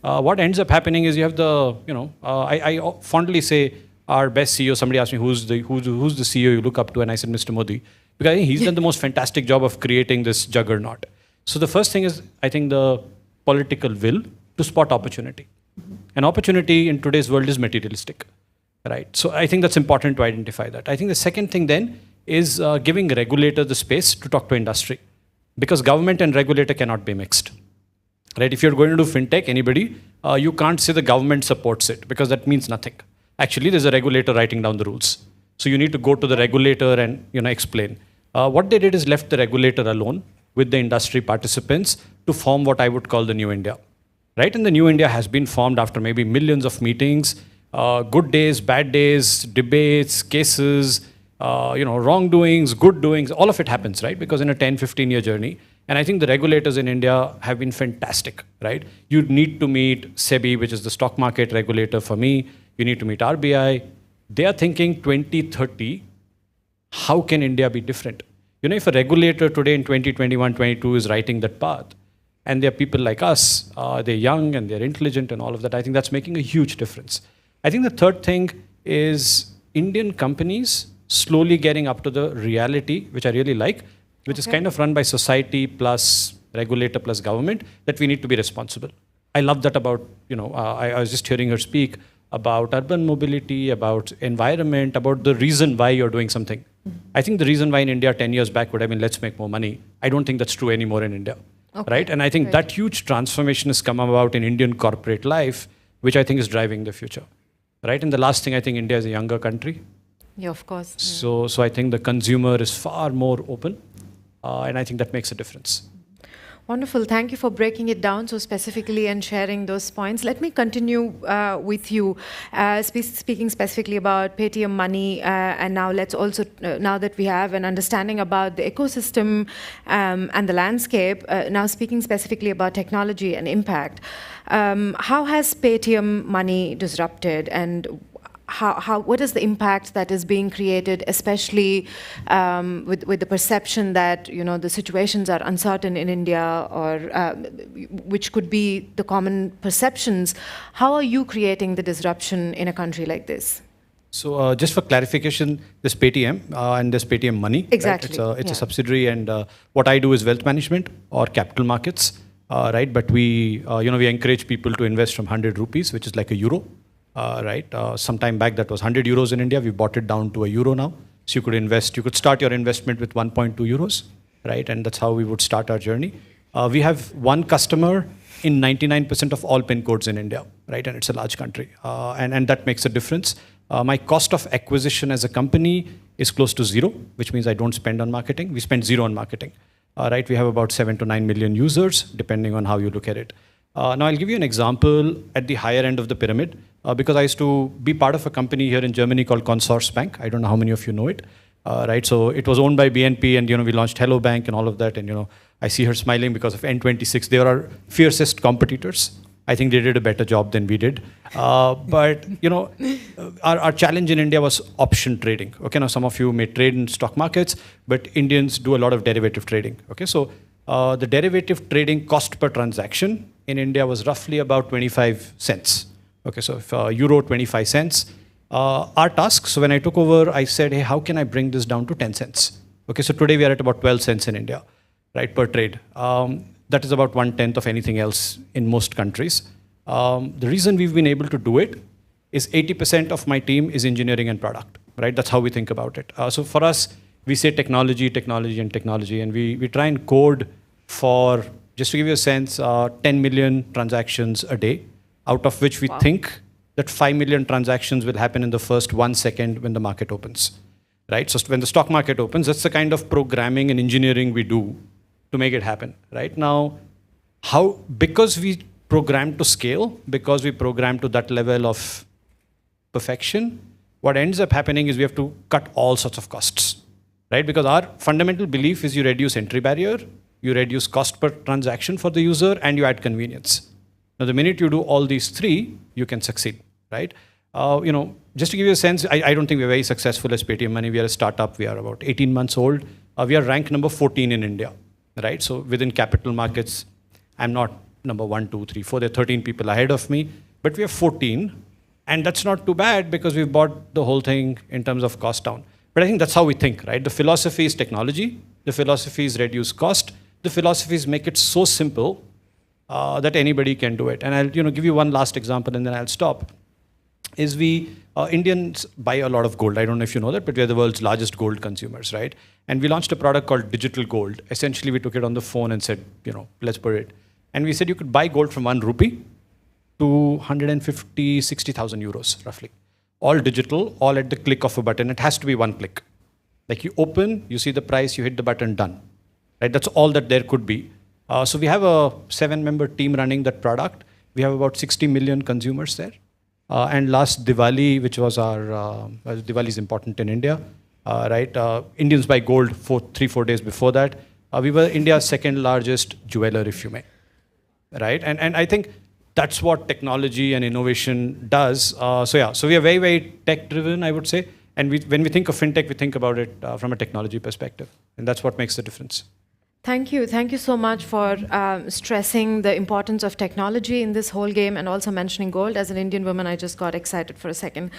what ends up happening is you have the, I fondly say our best CEO, somebody asked me, who's the CEO you look up to? And I said, Mr. Modi, because I think he's done the most fantastic job of creating this juggernaut. So the first thing is, I think, the political will to spot opportunity. And opportunity in today's world is materialistic, right? So I think that's important to identify that. I think the second thing then is giving regulator the space to talk to industry, because government and regulator cannot be mixed. Right? If you're going to do fintech, anybody, you can't say the government supports it, because that means nothing. Actually, there's a regulator writing down the rules. So you need to go to the regulator and explain. What they did is left the regulator alone with the industry participants to form what I would call the New India. Right? And the New India has been formed after maybe millions of meetings, good days, bad days, debates, cases, wrongdoings, good doings, all of it happens, right? Because in a 10, 15-year journey, and I think the regulators in India have been fantastic, right? You need to meet SEBI, which is the stock market regulator for me. You need to meet RBI. They are thinking 2030, how can India be different? If a regulator today in 2021, 22 is writing that path, and there are people like us, they're young and they're intelligent and all of that, I think that's making a huge difference. I think the third thing is Indian companies slowly getting up to the reality, which I really like, which is kind of run by society plus regulator plus government, that we need to be responsible. I love that about, I was just hearing her speak about urban mobility, about environment, about the reason why you're doing something. I think the reason why in India 10 years back would have been let's make more money, I don't think that's true anymore in India. Okay. Right? And I think that huge transformation has come about in Indian corporate life, which I think is driving the future. Right? And the last thing, I think India is a younger country. Yeah, of course. So I think the consumer is far more open, and I think that makes a difference. Wonderful. Thank you for breaking it down so specifically and sharing those points. Let me continue with you, speaking specifically about Paytm Money, and now let's also, now that we have an understanding about the ecosystem and the landscape, now speaking specifically about technology and impact. How has Paytm Money disrupted, and what is the impact that is being created, especially with the perception that the situations are uncertain in India, or which could be the common perceptions? How are you creating the disruption in a country like this? So just for clarification, there's Paytm and there's Paytm Money. Exactly. Right? It's a subsidiary, and what I do is wealth management or capital markets, right? But we encourage people to invest from 100 rupees, which is like a euro. Right. Some time back that was 100 euros in India. We brought it down to a euro now. So you could start your investment with 1.2 euros, right? And that's how we would start our journey. We have one customer in 99% of all PIN codes in India, right? And it's a large country. And that makes a difference. My cost of acquisition as a company is close to zero, which means I don't spend on marketing. We spend zero on marketing, right? We have about 7 to 9 million users, depending on how you look at it. Now, I'll give you an example at the higher end of the pyramid, because I used to be part of a company here in Germany called Consulate Bank. I don't know how many of you know it, right? So it was owned by BNP, and we launched Hello Bank and all of that. And I see her smiling because of N26. They are our fiercest competitors. I think they did a better job than we did. But our challenge in India was option trading. Okay, now some of you may trade in stock markets, but Indians do a lot of derivative trading. Okay, so the derivative trading cost per transaction in India was roughly about 25 cents. Okay, so if euro 25 cents. Our task, so when I took over, I said, hey, how can I bring this down to 10 cents? Okay, so today we are at about 12 cents in India, right, per trade. That is about 1/10 of anything else in most countries. The reason we've been able to do it is 80% of my team is engineering and product, right? That's how we think about it. So for us, we say technology, technology, and technology, and we try and code for, just to give you a sense, 10 million transactions a day, out of which we think that 5 million transactions will happen in the first 1 second when the market opens, right? So when the stock market opens, that's the kind of programming and engineering we do to make it happen, right? Now, because we program to scale, because we program to that level of perfection, what ends up happening is we have to cut all sorts of costs, right? Because our fundamental belief is you reduce entry barrier, you reduce cost per transaction for the user, and you add convenience. Now, the minute you do all these three, you can succeed, right? Just to give you a sense, I don't think we're very successful as Paytm Money. We are a startup. We are about 18 months old. We are ranked number 14 in India, right? So within capital markets, I'm not number 1, 2, 3, 4. There are 13 people ahead of me, but we are 14. And that's not too bad because we've brought the whole thing in terms of cost down. But I think that's how we think, right? The philosophy is technology. The philosophy is reduce cost. The philosophy is make it so simple that anybody can do it. And I'll give you one last example and then I'll stop. Is Indians buy a lot of gold. I don't know if you know that, but we are the world's largest gold consumers, right? And we launched a product called digital gold. Essentially, we took it on the phone and said, let's put it. And we said you could buy gold from 1 rupee to 150, 60,000 euros, roughly. All digital, all at the click of a button. It has to be one click. Like you open, you see the price, you hit the button, done. Right? That's all that there could be. So we have a 7-member team running that product. We have about 60 million consumers there. And last Diwali, which was our, Diwali is important in India, right? Indians buy gold 3-4 days before that. We were India's second largest jeweler, if you may, right? And I think that's what technology and innovation does. So we are very, very tech-driven, I would say. And when we think of fintech, we think about it from a technology perspective. And that's what makes the difference. Thank you. Thank you so much for stressing the importance of technology in this whole game and also mentioning gold. As an Indian woman, I just got excited for a second.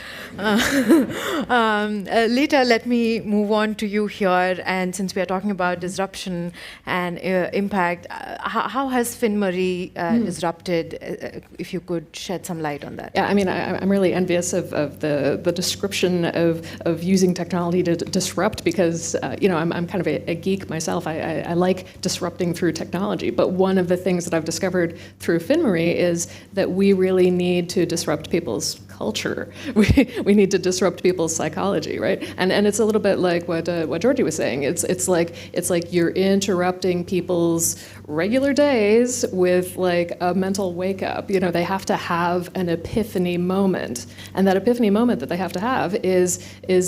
Lita, let me move on to you here. And since we are talking about disruption and impact, how has FinMarie disrupted? If you could shed some light on that. Yeah, I mean, I'm really envious of the description of using technology to disrupt because, I'm kind of a geek myself. I like disrupting through technology. But one of the things that I've discovered through FinMarie is that we really need to disrupt people's culture. We need to disrupt people's psychology, right? And it's a little bit like what Georgie was saying. It's like you're interrupting people's regular days with like a mental wake up. They have to have an epiphany moment, and that epiphany moment that they have to have is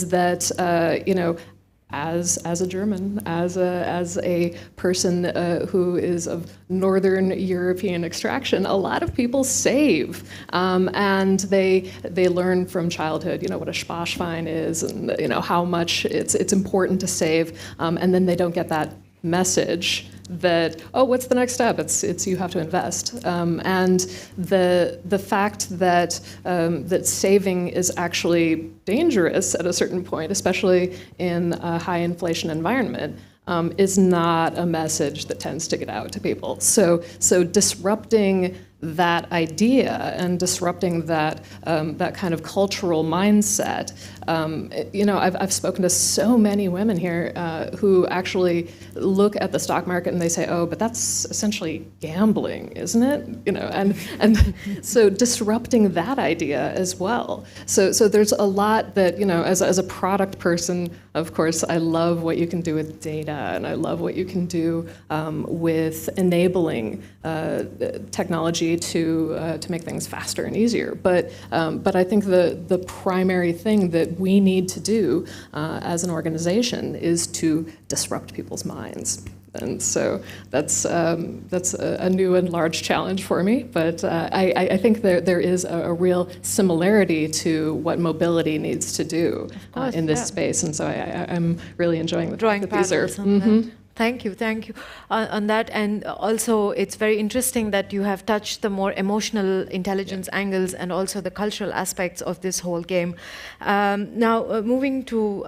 that as a German, as a person who is of Northern European extraction, a lot of people save, and they learn from childhood, what a Sparschwein is, and how much it's important to save, and then they don't get that message that, oh, what's the next step? It's you have to invest, and the fact that that saving is actually dangerous at a certain point, especially in a high inflation environment, is not a message that tends to get out to people. So disrupting that idea and disrupting that that kind of cultural mindset. I've spoken to so many women here who actually look at the stock market and they say, "Oh, but that's essentially gambling, isn't it?" And so disrupting that idea as well. So there's a lot that as a product person, of course, I love what you can do with data, and I love what you can do with enabling technology to make things faster and easier. But I think the primary thing that we need to do as an organization is to disrupt people's minds. And so that's a new and large challenge for me. But I think there is a real similarity to what mobility needs to do in this space. And so I'm really enjoying the fact that these are. Thank you on that. And also, it's very interesting that you have touched the more emotional intelligence angles and also the cultural aspects of this whole game. Now, moving to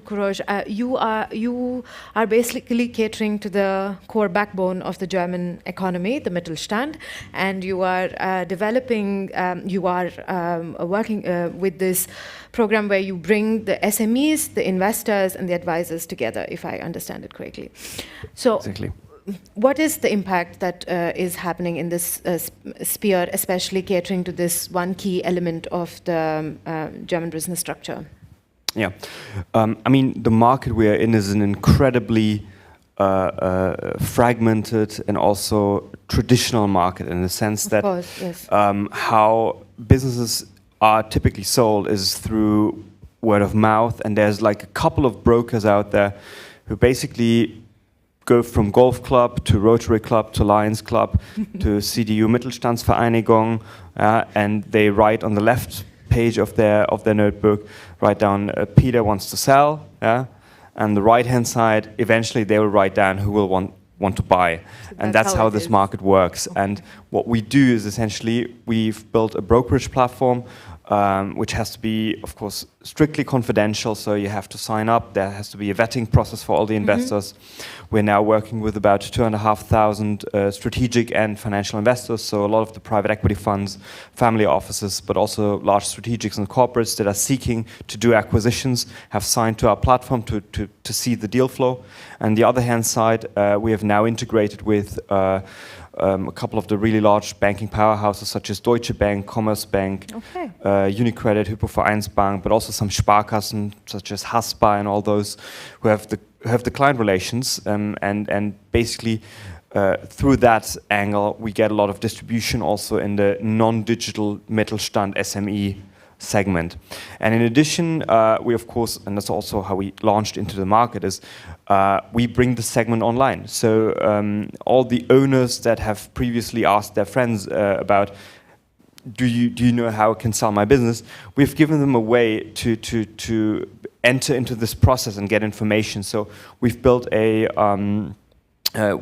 Kurosh, you are basically catering to the core backbone of the German economy, the Mittelstand, and you are developing, working with this program where you bring the SMEs, the investors, and the advisors together, if I understand it correctly. So, exactly. What is the impact that is happening in this sphere, especially catering to this one key element of the German business structure? Yeah, I mean, the market we are in is an incredibly fragmented and also traditional market in the sense that how businesses are typically sold is through word of mouth, and there's like a couple of brokers out there who basically go from golf club to Rotary Club to Lions Club to CDU Mittelstandsvereinigung, and they write on the left page of their notebook, write down Peter wants to sell, and the right hand side eventually they will write down who will want to buy, and that's how this market works. And what we do is essentially we've built a brokerage platform which has to be, of course, strictly confidential, so you have to sign up. There has to be a vetting process for all the investors. We're now working with about 2,500 strategic and financial investors, so a lot of the private equity funds, family offices, but also large strategics and corporates that are seeking to do acquisitions have signed to our platform to see the deal flow. And the other hand side, we have now integrated with a couple of the really large banking powerhouses such as Deutsche Bank, Commerzbank, UniCredit, Hypovereinsbank, but also some Sparkassen such as Haspa and all those who have the client relations, and basically through that angle we get a lot of distribution also in the non-digital Mittelstand SME segment. And in addition, we of course, and that's also how we launched into the market, is we bring the segment online. So all the owners that have previously asked their friends about, do you know how I can sell my business? We've given them a way to enter into this process and get information. So we've built a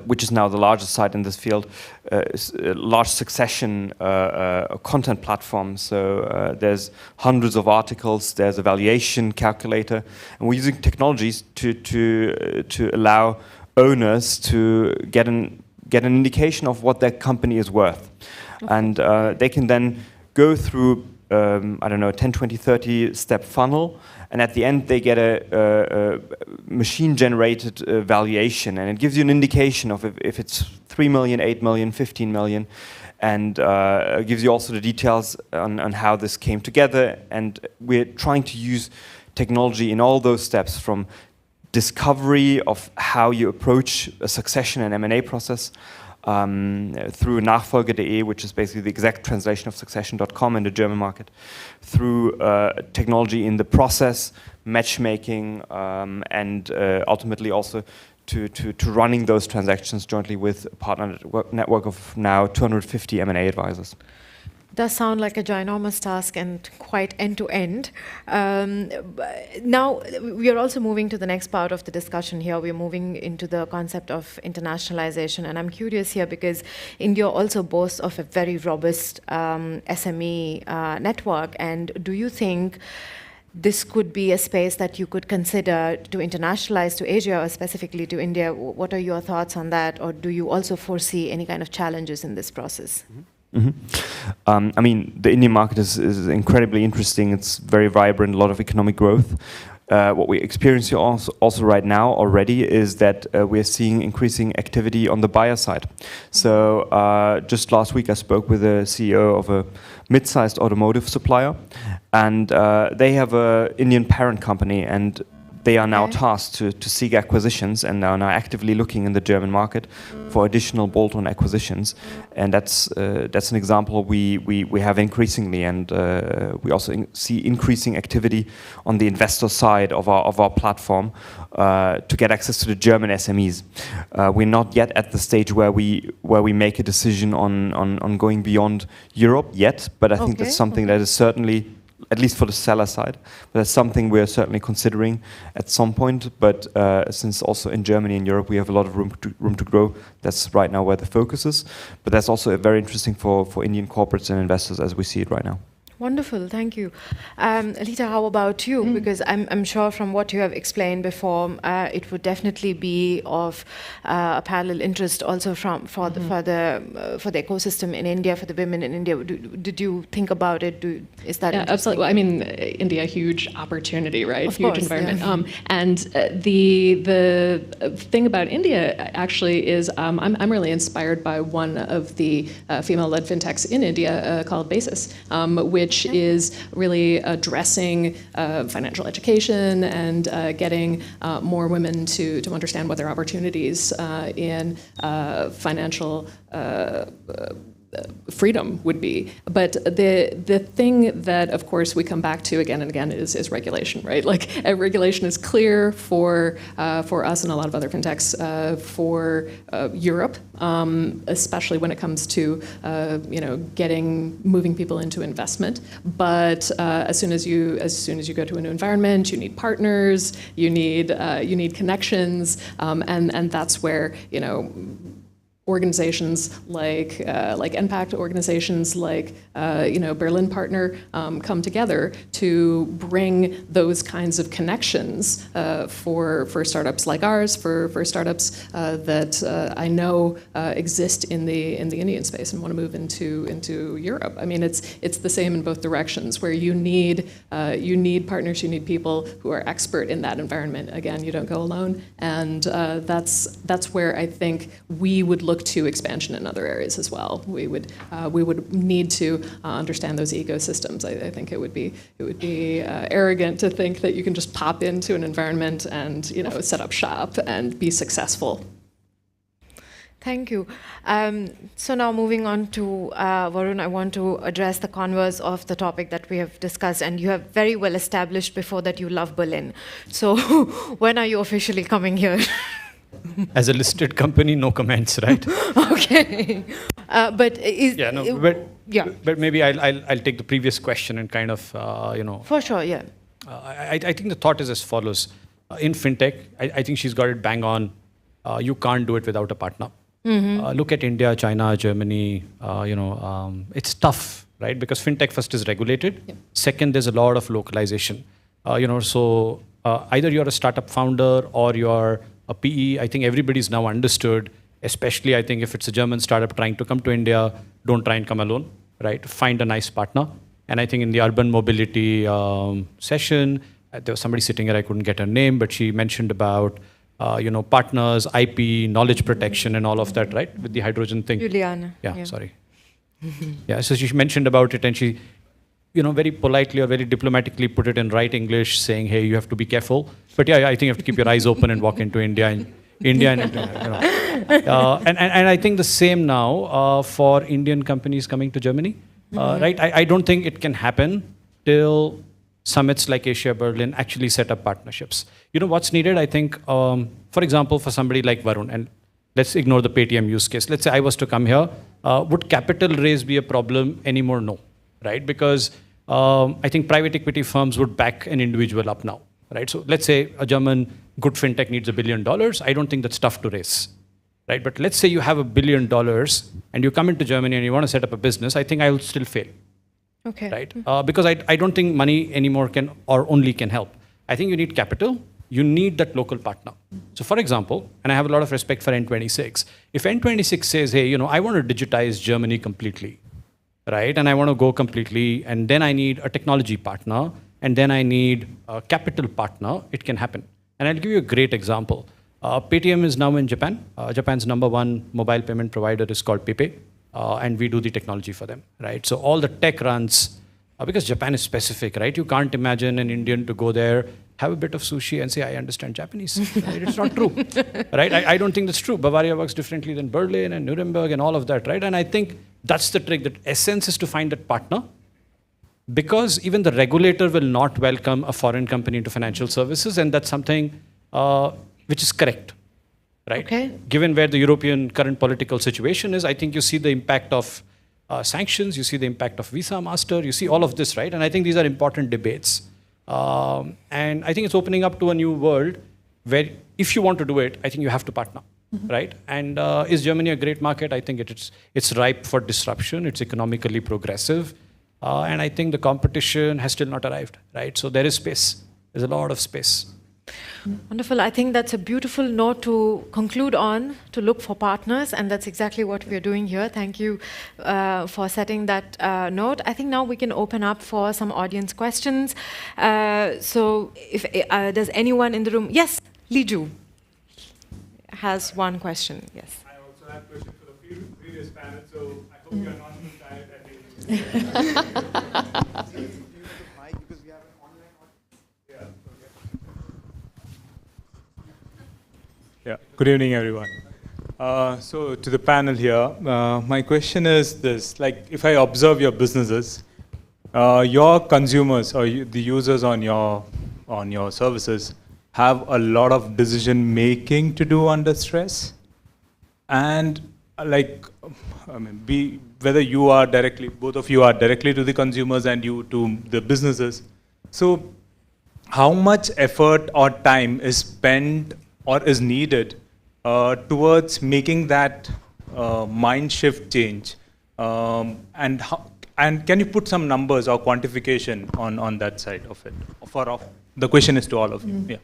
which is now the largest site in this field, is a large succession content platform. So there's hundreds of articles, there's a valuation calculator, and we're using technologies to allow owners to get an indication of what their company is worth. Okay. And they can then go through, I don't know, a 10, 20, 30 step funnel, and at the end they get a machine-generated valuation, and it gives you an indication of if it's 3 million, 8 million, 15 million, and gives you also the details on how this came together. And we're trying to use technology in all those steps, from discovery of how you approach a succession and M&A process, through Nachfolge.de, which is basically the exact translation of succession.com in the German market, through technology in the process, matchmaking, and ultimately also to running those transactions jointly with a partner network of now 250 M&A advisors. Does sound like a ginormous task and quite end-to-end. Now, we are also moving to the next part of the discussion here. We're moving into the concept of internationalization. And I'm curious here because India also boasts of a very robust SME network. And do you think this could be a space that you could consider to internationalize to Asia or specifically to India? What are your thoughts on that? Or do you also foresee any kind of challenges in this process? Mm-hmm. I mean, the Indian market is incredibly interesting. It's very vibrant, a lot of economic growth. What we experience here also right now already is that we're seeing increasing activity on the buyer side. So just last week I spoke with the CEO of a mid-sized automotive supplier, and they have an Indian parent company, and they are now tasked to seek acquisitions and are now actively looking in the German market for additional bolt-on acquisitions. And that's an example we have increasingly, and we also see increasing activity on the investor side of our platform to get access to the German SMEs. We're not yet at the stage where we make a decision on going beyond Europe yet, but I think that's something that is certainly, at least for the seller side, but that's something we're certainly considering at some point. But since also in Germany and Europe we have a lot of room to grow, that's right now where the focus is. But that's also very interesting for Indian corporates and investors as we see it right now. Wonderful, thank you. Alita, how about you? Because I'm sure from what you have explained before, it would definitely be of a parallel interest also for the ecosystem in India, for the women in India. Did you think about it? Is that absolutely? Well, I mean, India, huge opportunity, right? Of huge course, environment. yeah. And the thing about India actually is I'm really inspired by one of the female-led fintechs in India called Basis, which is really addressing financial education and getting more women to understand what their opportunities in financial freedom would be. But the thing that, of course, we come back to again and again is regulation, right? Like regulation is clear for us and a lot of other fintechs for Europe, especially when it comes to moving people into investment. But as soon as you go to a new environment, you need partners, you need connections, and that's where organizations like enpact, organizations like Berlin Partner come together to bring those kinds of connections for startups like ours, for startups that I know exist in the Indian space and want to move into Europe. I mean, it's the same in both directions, where you need partners, you need people who are expert in that environment. Again, you don't go alone, and that's where I think we would look to expansion in other areas as well. We would need to understand those ecosystems. I think it would be arrogant to think that you can just pop into an environment and set up shop and be successful. Thank you. So now moving on to Varun, I want to address the converse of the topic that we have discussed, and you have very well established before that you love Berlin. So when are you officially coming here? As a listed company, no comments, right? Okay. But but maybe I'll take the previous question and kind of For sure, yeah. I think the thought is as follows. In fintech, I think she's got it bang on. you can't do it without a partner. Look at India, China, Germany. It's tough, right? Because fintech first is regulated. Yep. Second, there's a lot of localization. So either you're a startup founder or you're a PE. I think everybody's now understood. Especially, I think if it's a German startup trying to come to India, don't try and come alone, right? Find a nice partner. And I think in the urban mobility session, there was somebody sitting here, I couldn't get her name, but she mentioned about partners, IP, knowledge protection, and all of that, right? With the hydrogen thing. Juliana. Yeah, sorry. Yeah, so she mentioned about it, and she, very politely or very diplomatically put it in right English, saying, "Hey, you have to be careful." But yeah, I think you have to keep your eyes open and walk into India and and I think the same now for Indian companies coming to Germany, right? I don't think it can happen till summits like AsiaBerlin actually set up partnerships. What's needed, I think, for example, for somebody like Varun, and let's ignore the Paytm use case. Let's say I was to come here, would capital raise be a problem anymore? No, right? Because I think private equity firms would back an individual up now, right? So let's say a German good fintech needs $1 billion. I don't think that's tough to raise, right? But let's say you have $1 billion and you come into Germany and you want to set up a business, I think I will still fail. Okay. Right? Because I don't think money anymore can or only can help. I think you need capital. You need that local partner. So for example, and I have a lot of respect for N26, if N26 says, hey, I want to digitize Germany completely, right? And I want to go completely, and then I need a technology partner, and then I need a capital partner, it can happen. And I'll give you a great example. Paytm is now in Japan. Japan's #1 mobile payment provider is called PayPay. And we do the technology for them, right? So all the tech runs, because Japan is specific, right? You can't imagine an Indian to go there, have a bit of sushi and say, I understand Japanese. Right? It's not true, right? I don't think that's true. Bavaria works differently than Berlin and Nuremberg and all of that, right? And I think that's the trick. The essence is to find that partner, because even the regulator will not welcome a foreign company into financial services, and that's something which is correct. Right? Okay. Given where the European current political situation is, I think you see the impact of sanctions, you see the impact of Visa Master, you see all of this, right? And I think these are important debates. And I think it's opening up to a new world where if you want to do it, I think you have to partner, right? And is Germany a great market? I think it's ripe for disruption. It's economically progressive. And I think the competition has still not arrived, right? So there is space. There's a lot of space. Wonderful. I think that's a beautiful note to conclude on, to look for partners, and that's exactly what we're doing here. Thank you for setting that note. I think now we can open up for some audience questions. So if does anyone in the room? Yes, Liju has one question. Yes. I also have a question for the previous panel, so I hope you're not too tired at the Yeah, good evening, everyone. So to the panel here, my question is this: like, if I observe your businesses, your consumers or the users on your services have a lot of decision making to do under stress, and whether you are directly, both of you are directly to the consumers and you to the businesses. So, how much effort or time is spent or is needed towards making that mind shift change, and can you put some numbers or quantification on that side of it? The question is to all of you. Yeah.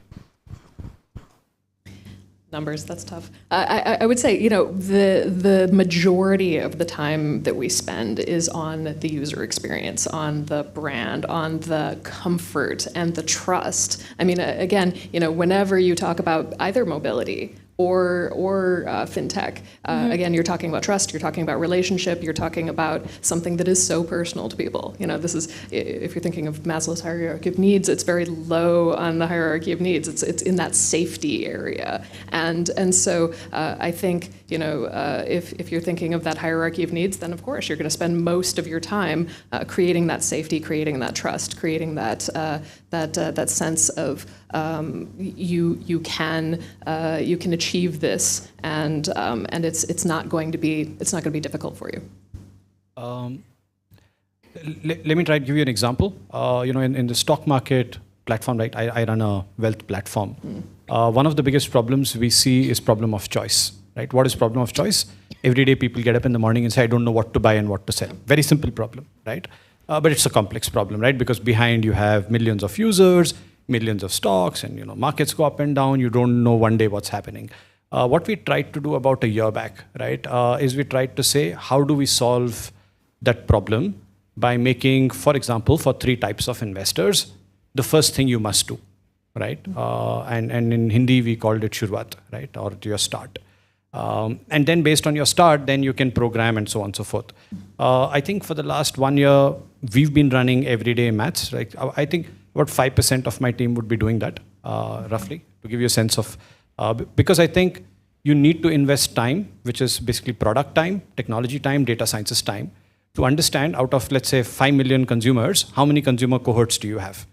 Numbers, that's tough. I would say, the majority of the time that we spend is on the user experience, on the brand, on the comfort and the trust. I mean, again, whenever you talk about either mobility or fintech, again, you're talking about trust, you're talking about relationship, you're talking about something that is so personal to people. This is, if you're thinking of Maslow's hierarchy of needs, it's very low on the hierarchy of needs. It's in that safety area, and so I think if you're thinking of that hierarchy of needs, then of course you're going to spend most of your time creating that safety, creating that trust, creating that sense of you can achieve this, and it's not going to be difficult for you. Let me try to give you an example. In the stock market, platform, right? I run a wealth platform. One of the biggest problems we see is problem of choice, right? What is problem of choice? Every day people get up in the morning and say, I don't know what to buy and what to sell. Very simple problem, right? But it's a complex problem, right? Because behind you have millions of users, millions of stocks, and markets go up and down. You don't know one day what's happening. What we tried to do about a year back, right, is we tried to say, how do we solve that problem by making, for example, for 3 types of investors, the first thing you must do, right? And in Hindi, we called it Shurwat, right, or your start. And then based on your start, then you can program and so on and so forth. I think for the last 1 year, we've been running everyday maths. Right? I think about 5% of my team would be doing that, roughly, to give you a sense of, because I think you need to invest time, which is basically product time, technology time, data sciences time, to understand out of, let's say, 5 million consumers, how many consumer cohorts do you have,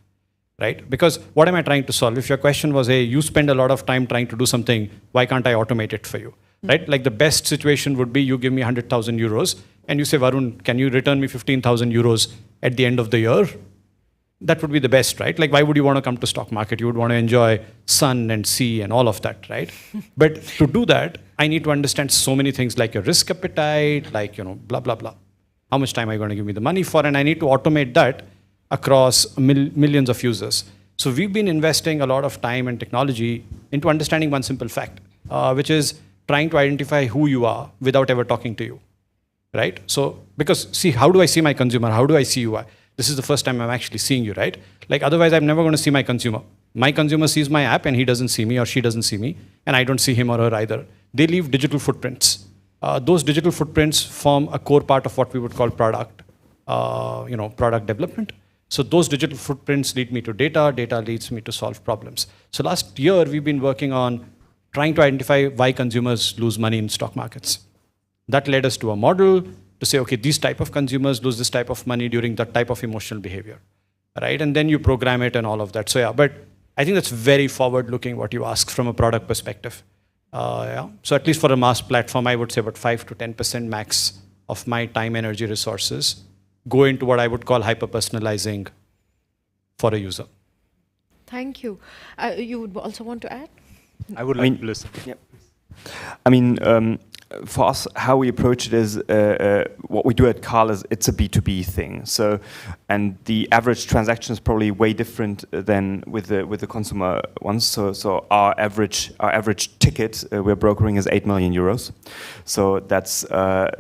right? Because what am I trying to solve? If your question was, hey, you spend a lot of time trying to do something, why can't I automate it for you, right? Like the best situation would be you give me 100,000 euros and you say, Varun, can you return me 15,000 euros at the end of the year? That would be the best, right? Like, why would you want to come to stock market? You would want to enjoy sun and sea and all of that, right? But to do that, I need to understand so many things like your risk appetite, like, blah, blah, blah. How much time are you going to give me the money for? And I need to automate that across millions of users. So we've been investing a lot of time and technology into understanding one simple fact, which is trying to identify who you are without ever talking to you, right? So, because see, how do I see my consumer? How do I see you? This is the first time I'm actually seeing you, right? Like otherwise I'm never going to see my consumer. My consumer sees my app and he doesn't see me or she doesn't see me, and I don't see him or her either. They leave digital footprints. Those digital footprints form a core part of what we would call product, product development. So those digital footprints lead me to data, data leads me to solve problems. So last year we've been working on trying to identify why consumers lose money in stock markets. That led us to a model to say, okay, these type of consumers lose this type of money during that type of emotional behavior, right? And then you program it and all of that. So yeah, but I think that's very forward-looking what you ask from a product perspective. Yeah. So at least for a mass platform, I would say about 5 to 10% max of my time, energy, resources go into what I would call hyper-personalizing for a user. Thank you. You would also want to add? I would like to listen. Yep. I mean, for us, how we approach it is what we do at Carl is it's a B2B thing. So, and the average transaction is probably way different than with the consumer ones. So our average ticket we're brokering is 8 million euros. So that's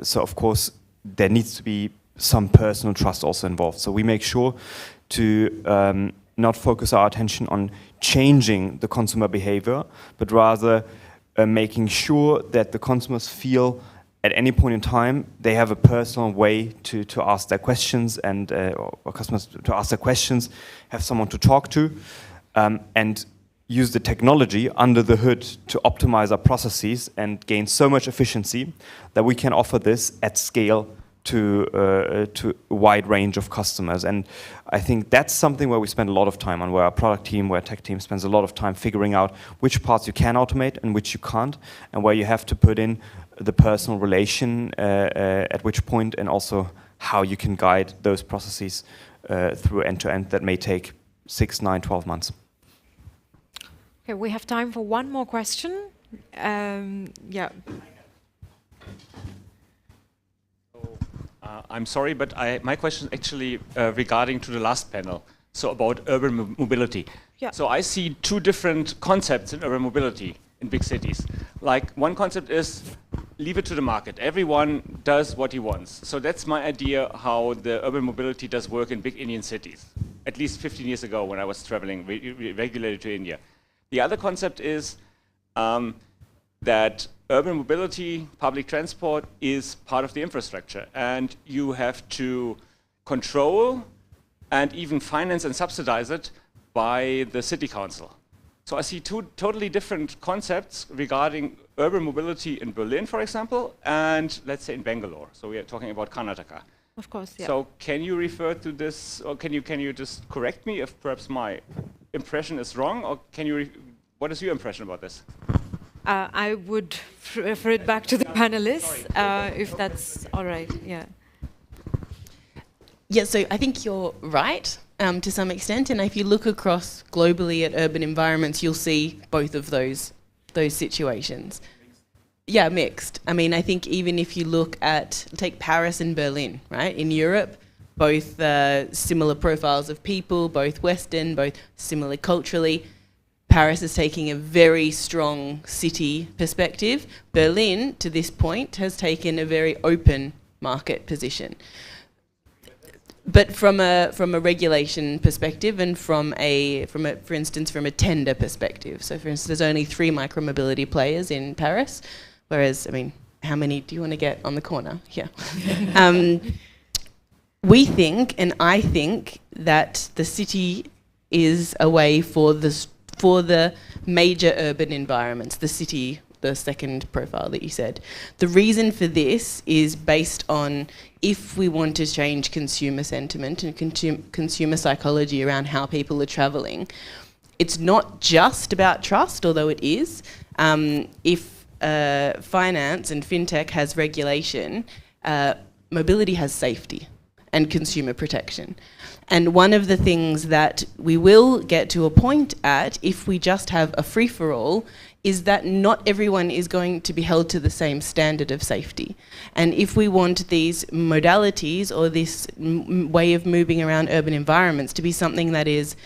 so of course there needs to be some personal trust also involved. So we make sure to not focus our attention on changing the consumer behavior, but rather making sure that the consumers feel at any point in time they have a personal way to ask their questions and or customers to ask their questions, have someone to talk to, and use the technology under the hood to optimize our processes and gain so much efficiency that we can offer this at scale to a wide range of customers. And I think that's something where we spend a lot of time on, where our product team, where tech team spends a lot of time figuring out which parts you can automate and which you can't, and where you have to put in the personal relation at which point, and also how you can guide those processes through end-to-end that may take 6, 9, 12 months. Okay, we have time for one more question. Yeah. I'm sorry, but my question is actually regarding to the last panel, so about urban mobility. Yeah. So I see 2 different concepts in urban mobility in big cities. Like one concept is leave it to the market. Everyone does what he wants. So that's my idea how the urban mobility does work in big Indian cities, at least 15 years ago when I was traveling regularly to India. The other concept is that urban mobility, public transport is part of the infrastructure, and you have to control and even finance and subsidize it by the city council. So I see 2 totally different concepts regarding urban mobility in Berlin, for example, and let's say in Bangalore. So we are talking about Karnataka. Of course, yeah. So can you refer to this, or can you just correct me if perhaps my impression is wrong, or can you, what is your impression about this? I would refer it back to the panelists, if that's all right. Yeah. Yeah, so I think you're right. to some extent. And if you look across globally at urban environments, you'll see both of those situations. Yeah, mixed. I mean, I think even if you look at, take Paris and Berlin, right? In Europe, both similar profiles of people, both Western, both similar culturally. Paris is taking a very strong city perspective. Berlin, to this point, has taken a very open market position. But from a regulation perspective and for instance, from a tender perspective. So for instance, there's only 3 micromobility players in Paris, whereas, I mean, how many do you want to get on the corner? Yeah. We think, and I think, that the city is a way for the major urban environments, the city, the second profile that you said. The reason for this is based on if we want to change consumer sentiment and consumer psychology around how people are travelling, it's not just about trust, although it is. If finance and fintech has regulation, mobility has safety and consumer protection. And one of the things that we will get to a point at, if we just have a free-for-all, is that not everyone is going to be held to the same standard of safety. And if we want these modalities or this way of moving around urban environments to be something that is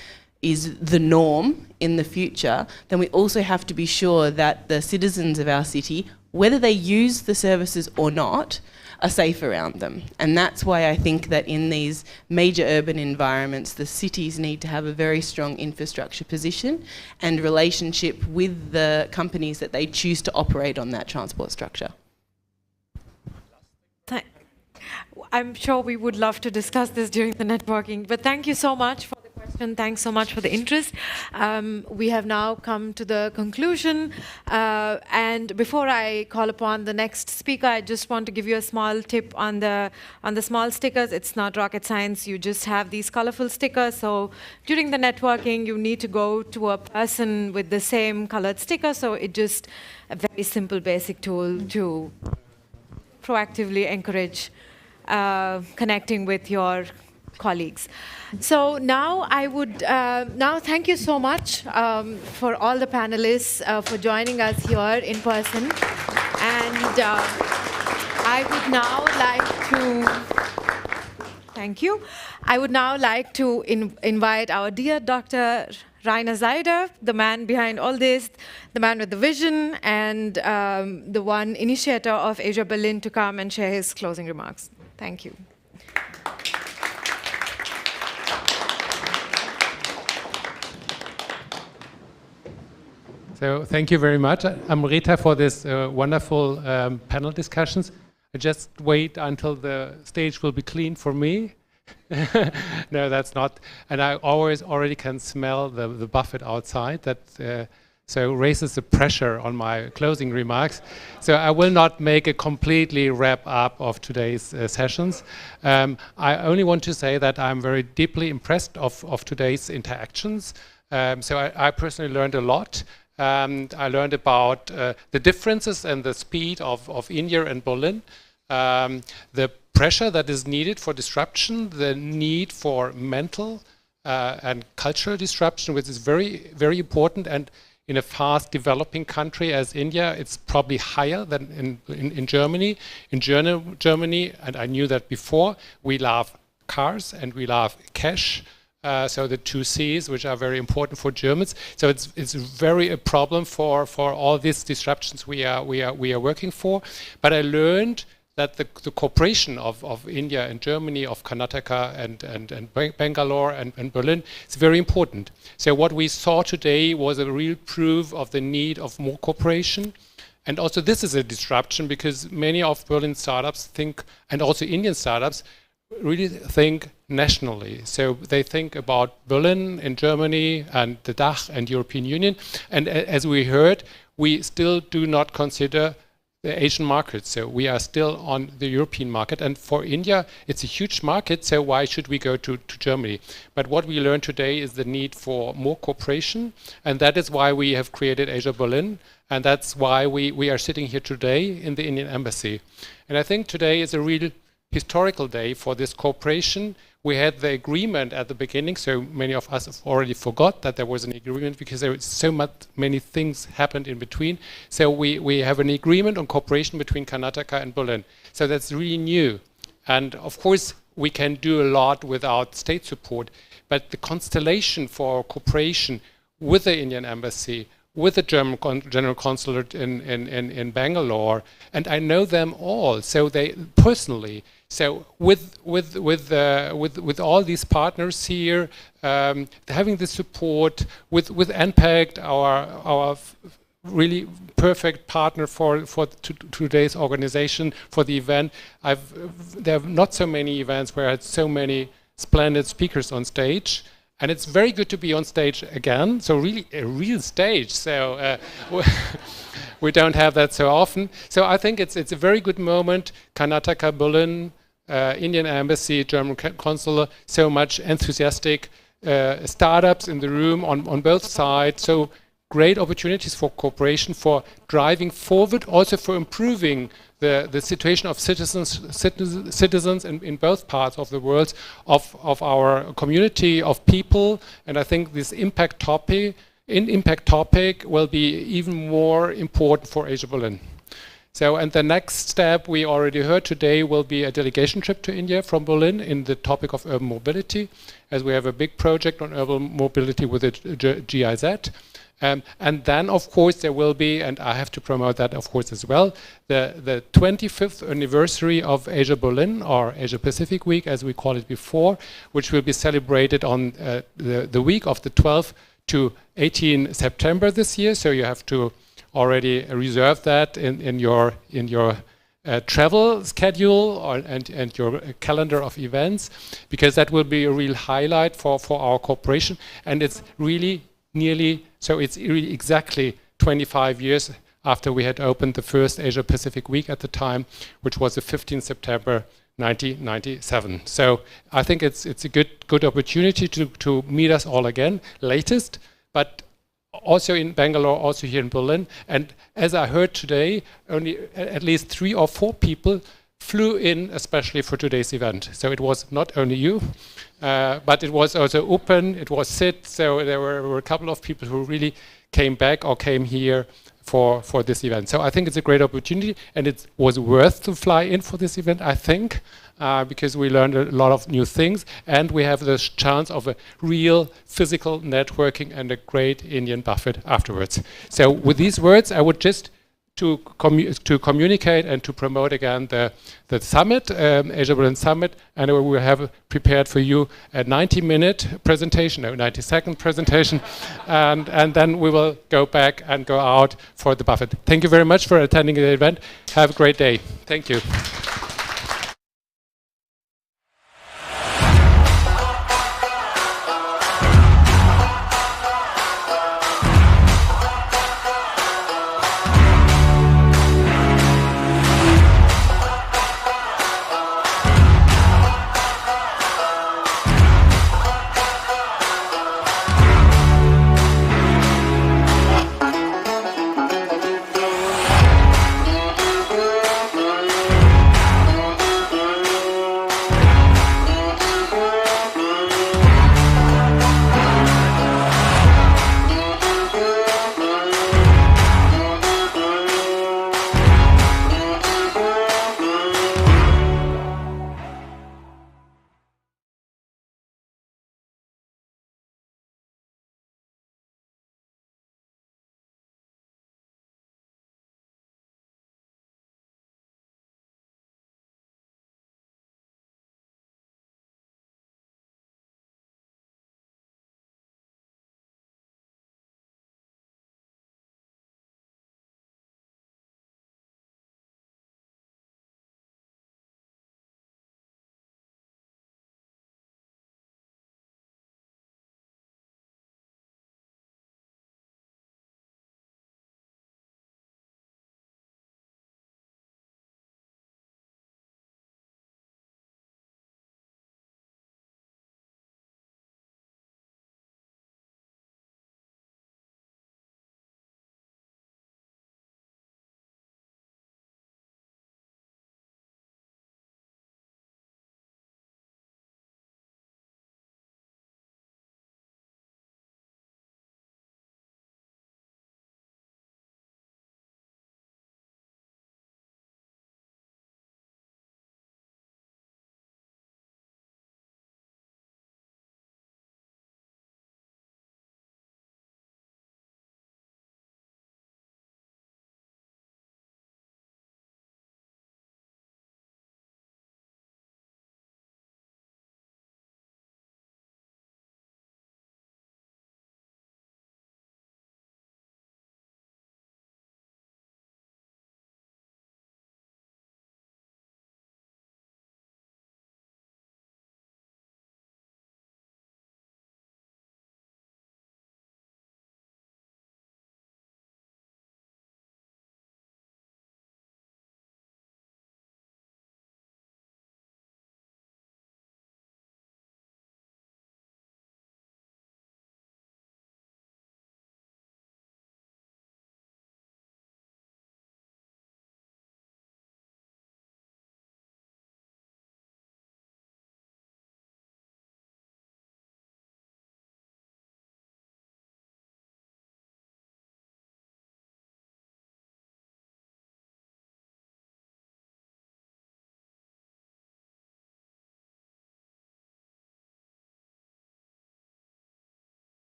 the norm in the future, then we also have to be sure that the citizens of our city, whether they use the services or not, are safe around them. And that's why I think that in these major urban environments, the cities need to have a very strong infrastructure position and relationship with the companies that they choose to operate on that transport structure. I'm sure we would love to discuss this during the networking, but thank you so much for the question. Thanks so much for the interest. We have now come to the conclusion. And before I call upon the next speaker, I just want to give you a small tip on the small stickers. It's not rocket science. You just have these colorful stickers. So during the networking, you need to go to a person with the same colored sticker. So it's just a very simple, basic tool to proactively encourage connecting with your colleagues. So now I would thank you so much for all the panelists for joining us here in person. And I would now like to thank you. I would now like to invite our dear Dr. Rainer Seider, the man behind all this, the man with the vision, and the one initiator of AsiaBerlin, to come and share his closing remarks. Thank you. So thank you very much, Amrita, for this wonderful panel discussions. I just wait until the stage will be clean for me. No, that's not. And I already can smell the buffet outside. That so raises the pressure on my closing remarks. So I will not make a completely wrap up of today's sessions. I only want to say that I'm very deeply impressed of today's interactions. So I personally learned a lot. I learned about the differences and the speed of India and Berlin, the pressure that is needed for disruption, the need for mental and cultural disruption, which is very, very important. And in a fast developing country as India, it's probably higher than in Germany. In Germany, and I knew that before, we love cars and we love cash. So the 2 C's, which are very important for Germans. So it's very a problem for all these disruptions we are working for. But I learned that the cooperation of India and Germany, of Karnataka and Bangalore and Berlin is very important. So what we saw today was a real proof of the need of more cooperation. And also this is a disruption because many of Berlin startups think, and also Indian startups, really think nationally. So they think about Berlin and Germany and the DACH and European Union. And as we heard, we still do not consider the Asian market. So we are still on the European market. And for India, it's a huge market. So why should we go to Germany? But what we learned today is the need for more cooperation. And that is why we have created AsiaBerlin. And that's why we are sitting here today in the Indian embassy. And I think today is a real historical day for this cooperation. We had the agreement at the beginning, so many of us have already forgot that there was an agreement because there was so many things happened in between. So we have an agreement on cooperation between Karnataka and Berlin. So that's really new. And of course, we can do a lot without state support, but the constellation for cooperation with the Indian embassy, with the German General Consulate in Bangalore, and I know them all, so they personally. So with all these partners here, having the support with enpact, our really perfect partner for today's organization for the event. There are not so many events where I had so many splendid speakers on stage. And it's very good to be on stage again, so really a real stage. So we don't have that so often. So I think it's a very good moment. Karnataka, Berlin, Indian Embassy, German Consulate, so much enthusiastic startups in the room on both sides. So great opportunities for cooperation, for driving forward, also for improving the situation of citizens in both parts of the world, of our community, of people. And I think this impact topic will be even more important for AsiaBerlin. So, and the next step we already heard today will be a delegation trip to India from Berlin in the topic of urban mobility, as we have a big project on urban mobility with the GIZ. And then, of course, there will be, and I have to promote that, of course, as well, the 25th anniversary of AsiaBerlin, or Asia Pacific Week, as we call it before, which will be celebrated on the week of the 12th to 18 September this year. So you have to already reserve that in your travel schedule and your calendar of events, because that will be a real highlight for our cooperation. And it's really it's really exactly 25 years after we had opened the first Asia Pacific Week at the time, which was the 15th September 1997. So I think it's a good opportunity to meet us all again, latest, but also in Bangalore, also here in Berlin. And as I heard today, only at least 3 or 4 people flew in especially for today's event. So it was not only you, but it was also open, it was Sid, so there were a couple of people who really came back or came here for this event. So I think it's a great opportunity, and it was worth to fly in for this event, I think, because we learned a lot of new things, and we have the chance of a real physical networking and a great Indian buffet afterwards. So with these words, I would just to communicate and to promote again the summit, AsiaBerlin Summit, and we will have prepared for you a 90-minute presentation, no, 90-second presentation, and then we will go back and go out for the buffet. Thank you very much for attending the event. Have a great day. Thank you.